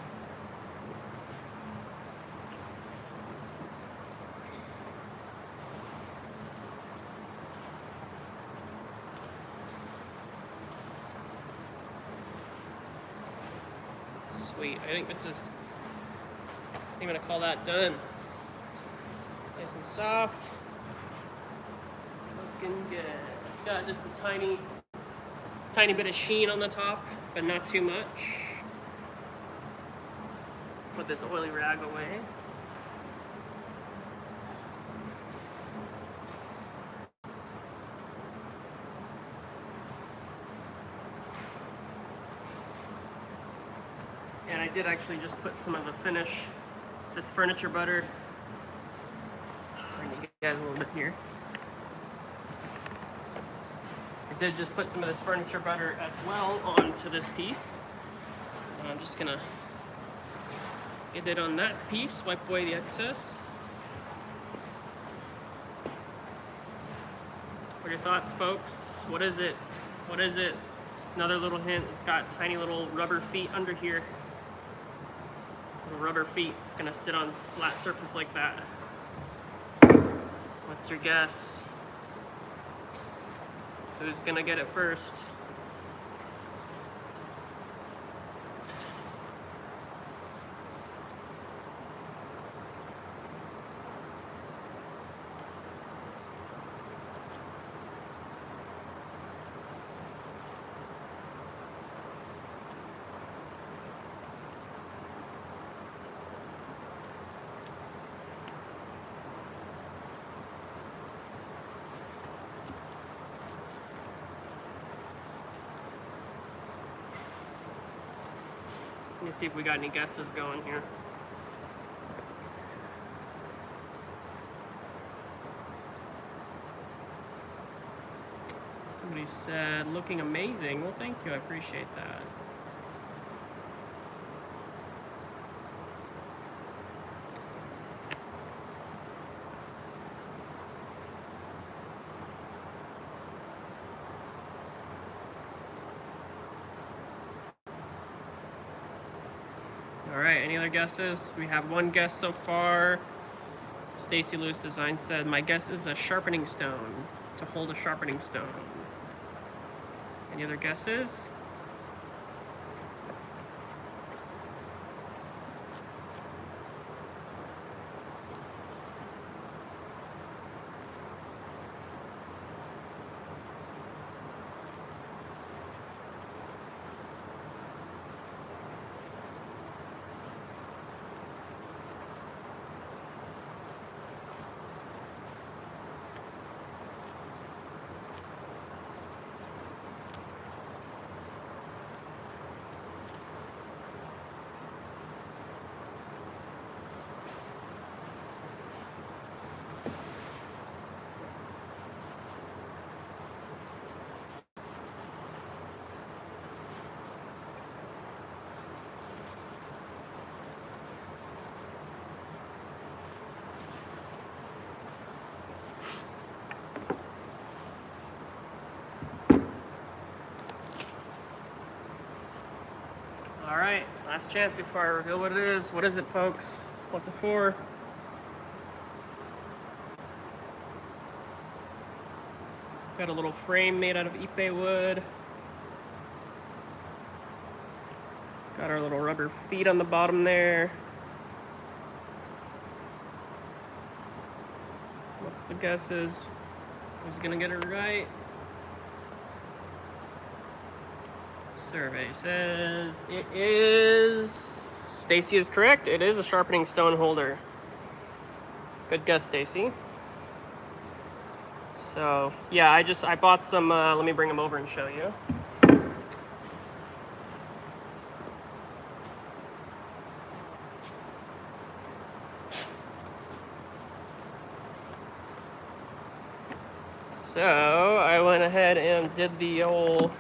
Sweet, I think I'm gonna call that done. Nice and soft. Looking good. It's got just a tiny bit of sheen on the top, but not too much. Put this oily rag away. And I did actually just put some of the finish, this furniture butter. Just trying to get you guys a little bit here. I did just put some of this furniture butter as well onto this piece. So I'm just gonna get it on that piece, wipe away the excess. What are your thoughts, folks? What is it? What is it? Another little hint, it's got tiny little rubber feet under here. Little rubber feet. It's gonna sit on a flat surface like that. What's your guess? Who's gonna get it first? Let me see if we got any guesses going here. Somebody said, looking amazing. Well, thank you, I appreciate that. All right, any other guesses? We have one guess so far. Stacy Lewis Design said, my guess is a sharpening stone, to hold a sharpening stone. Any other guesses? All right, last chance before I reveal what it is. What is it, folks? What's it for? Got a little frame made out of ipe wood. Got our little rubber feet on the bottom there. What's the guesses? Who's gonna get it right? Survey says it is. Stacy is correct. It is a sharpening stone holder. Good guess, Stacy. So yeah, I bought some. Let me bring them over and show you. So I went ahead and did the old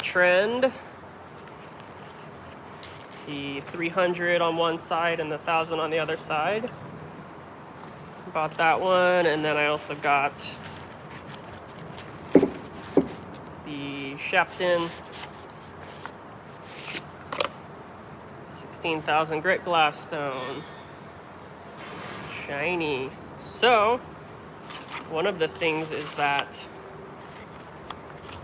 trend, the 300 on one side and the 1,000 on the other side. Bought that one, and then I also got the Shapton 15,000 grit glass stone. Shiny. So, one of the things is that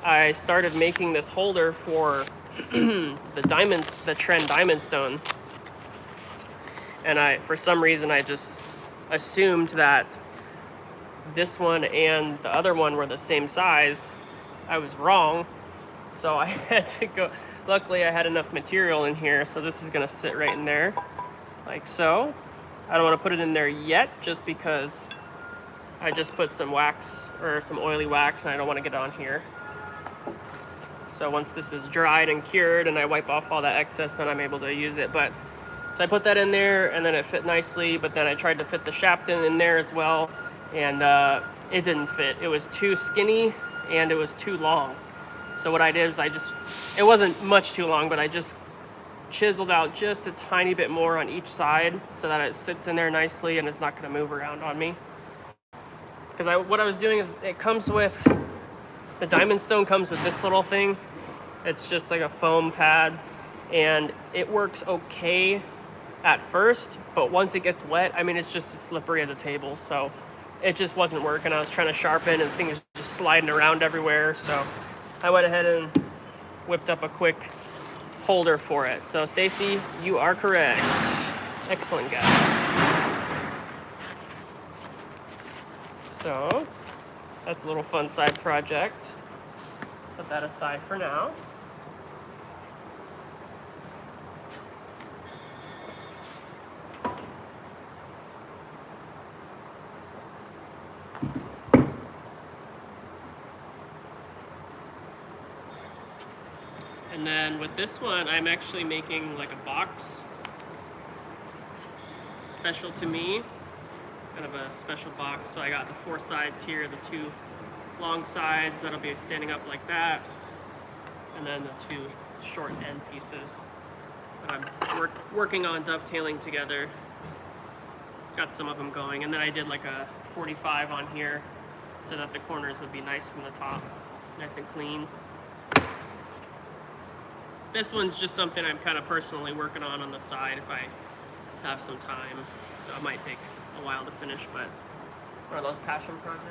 I started making this holder for the diamonds, the Trend Diamond Stone. And for some reason, I just assumed that this one and the other one were the same size. I was wrong. So I had to go, luckily I had enough material in here, so this is gonna sit right in there, like so. I don't wanna put it in there yet, just because I just put some wax, or some oily wax, and I don't wanna get it on here. So once this is dried and cured and I wipe off all that excess, then I'm able to use it. But so I put that in there, and then it fit nicely, but then I tried to fit the Shapton in there as well, and it didn't fit. It was too skinny and it was too long. So what I did was it wasn't much too long, but I just chiseled out just a tiny bit more on each side so that it sits in there nicely and it's not gonna move around on me. Because what I was doing is, it comes with, the Diamond Stone comes with this little thing. It's just like a foam pad, and it works okay at first, but once it gets wet, I mean, it's just as slippery as a table, so it just wasn't working. I was trying to sharpen and things was just sliding around everywhere, so I went ahead and whipped up a quick holder for it. So Stacy, you are correct. Excellent guess. So that's a little fun side project. Put that aside for now. And then with this one, I'm actually making like a box special to me, kind of a special box. So I got the 4 sides here, the 2 long sides that'll be standing up like that, and then the 2 short end pieces that I'm working on dovetailing together. Got some of them going, and then I did like a 45 on here so that the corners would be nice from the top, nice and clean. This one's just something I'm kind of personally working on the side if I have some time. So it might take a while to finish, but one of those passion projects.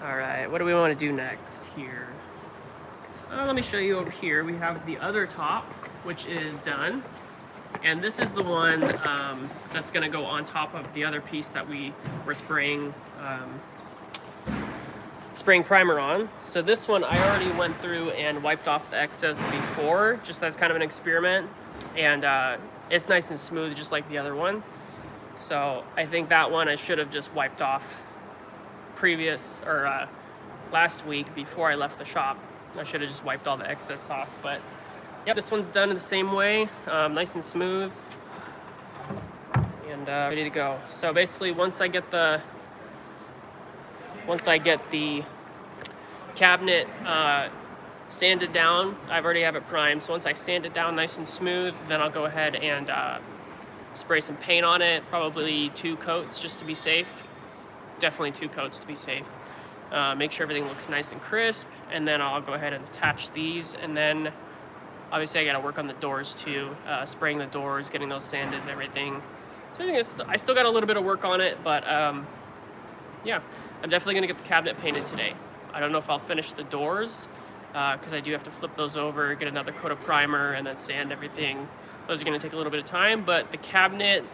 All right, what do we want to do next here? Let me show you over here. We have the other top, which is done. And this is the one that's gonna go on top of the other piece that we were spraying primer on. So this one I already went through and wiped off the excess before, just as kind of an experiment, and it's nice and smooth just like the other one. So I think that one I should have just wiped off last week before I left the shop. I should have just wiped all the excess off, but yep, this one's done in the same way, nice and smooth, and ready to go. So basically, once I get the cabinet sanded down, I've already have it primed. So once I sand it down nice and smooth, then I'll go ahead and spray some paint on it, probably 2 coats just to be safe. Definitely 2 coats to be safe. Make sure everything looks nice and crisp, and then I'll go ahead and attach these, and then obviously I gotta work on the doors too, spraying the doors, getting those sanded and everything. So I still got a little bit of work on it, but yeah, I'm definitely gonna get the cabinet painted today. I don't know if I'll finish the doors, because I do have to flip those over, get another coat of primer, and then sand everything. Those are gonna take a little bit of time, but the cabinet,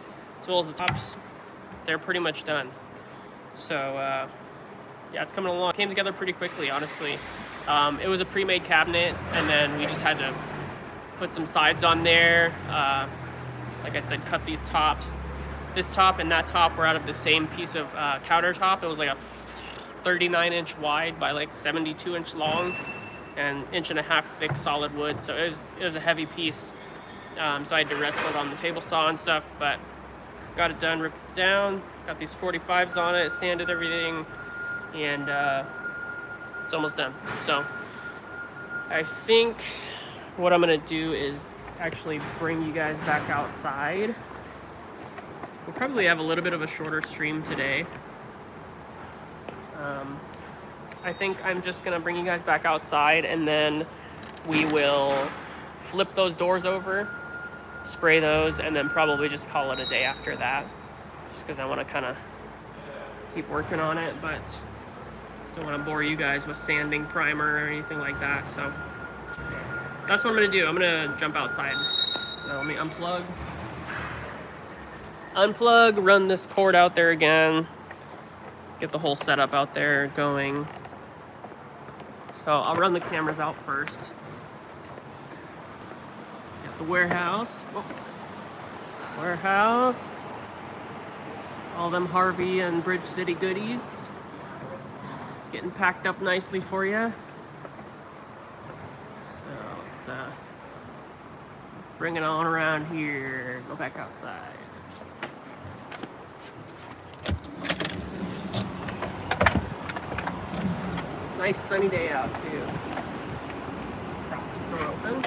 as well as the tops, they're pretty much done. So yeah, it's coming along. It came together pretty quickly, honestly. It was a pre-made cabinet, and then we just had to put some sides on there. Like I said, cut these tops. This top and that top were out of the same piece of countertop. It was like a 39-inch wide by like 72-inch long, and 1.5 inch thick solid wood. So it was a heavy piece. So I had to wrestle it on the table saw and stuff, but got it done, ripped it down, got these 45s on it, sanded everything, and it's almost done. So I think what I'm gonna do is actually bring you guys back outside. We'll probably have a little bit of a shorter stream today. I think I'm just gonna bring you guys back outside, and then we will flip those doors over, spray those, and then probably just call it a day after that. Just because I want to kind of keep working on it, but don't want to bore you guys with sanding, primer, or anything like that. So that's what I'm going to do. I'm going to jump outside. So let me unplug, run this cord out there again, get the whole setup out there going. So I'll run the cameras out first. Get the warehouse. Whoa. Warehouse. All them Harvey and Bridge City goodies. Getting packed up nicely for you. So let's bring it on around here. Go back outside. Nice sunny day out too. Prop this door open.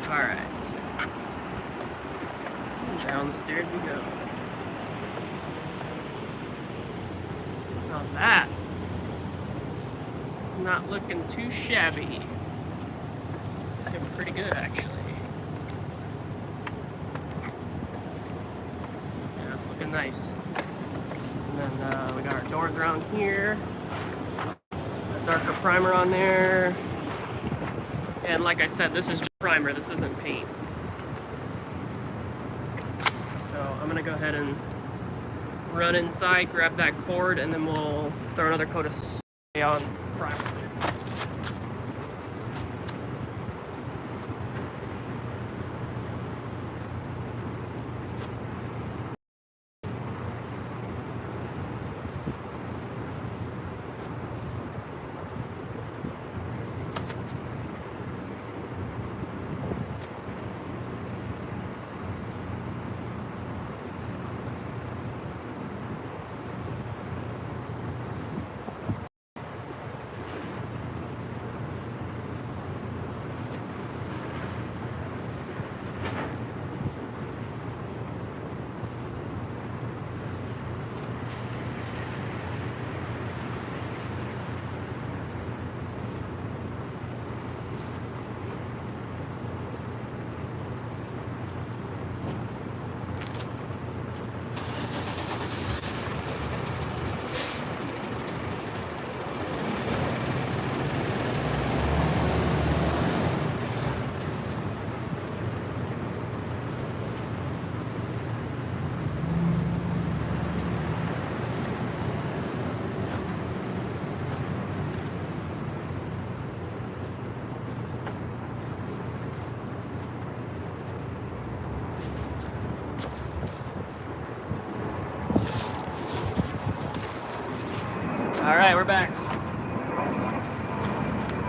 All right. Down the stairs we go. How's that? It's not looking too shabby. Looking pretty good, actually. Yeah, it's looking nice. And then we got our doors around here. A darker primer on there. And like I said, this is just primer. This isn't paint. So I'm gonna go ahead and run inside, grab that cord, and then we'll throw another coat of spray on primer. All right, we're back.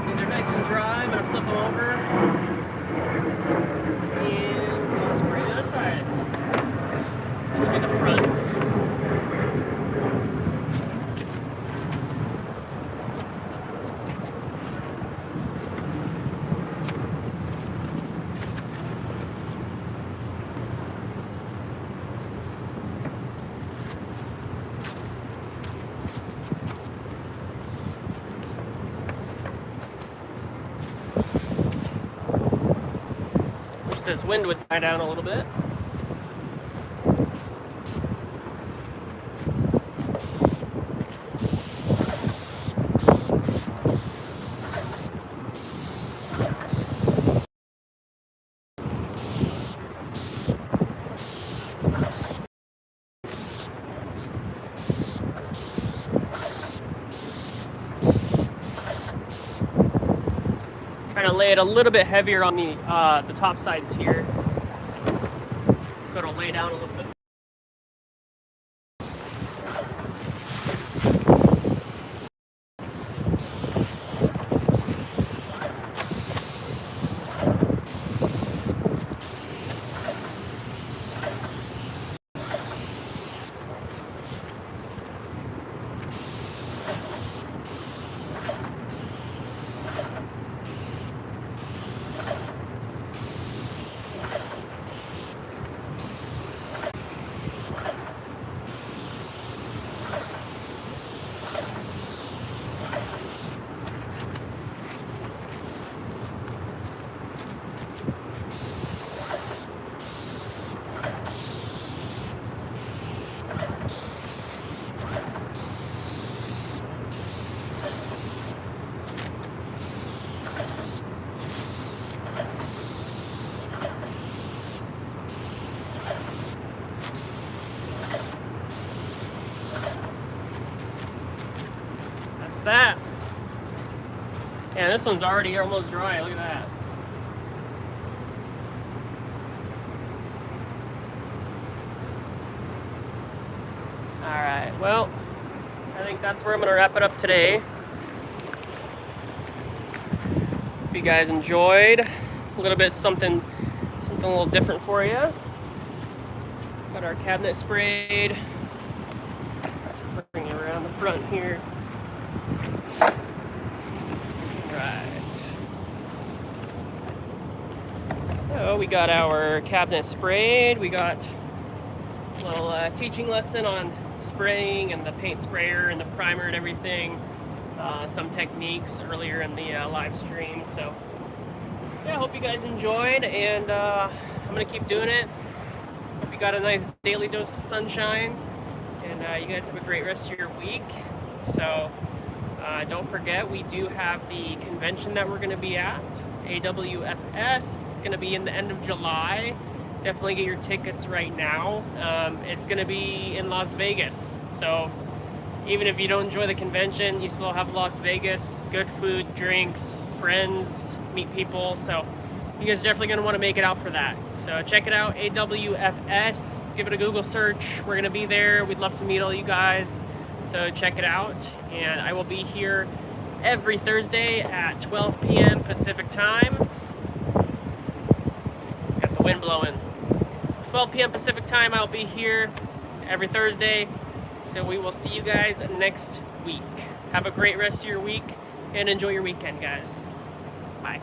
These are nice and dry. I'm gonna flip them over and we'll spray the other sides. These will be the fronts. This wind would die down a little bit. Trying to lay it a little bit heavier on the top sides here, so it'll lay down a little bit. that. And this one's already almost dry. Look at that. Alright, well, I think that's where I'm going to wrap it up today. Hope you guys enjoyed. A little bit something a little different for you. Got our cabinet sprayed. Bring it around the front here. Right. So we got our cabinet sprayed. We got a little teaching lesson on spraying and the paint sprayer and the primer and everything. Some techniques earlier in the live stream. So yeah, I hope you guys enjoyed, and I'm gonna keep doing it. Hope you got a nice daily dose of sunshine, and you guys have a great rest of your week. So don't forget, we do have the convention that we're going to be at, AWFS. It's going to be in the end of July. Definitely get your tickets right now. It's going to be in Las Vegas. So even if you don't enjoy the convention, you still have Las Vegas, good food, drinks, friends, meet people. So you guys are definitely going to want to make it out for that. So check it out, AWFS. Give it a Google search. We're going to be there. We'd love to meet all you guys. So check it out. And I will be here every Thursday at 12 p.m. Pacific time. Got the wind blowing. 12 p.m. Pacific time, I'll be here every Thursday. So we will see you guys next week. Have a great rest of your week and enjoy your weekend, guys. Bye.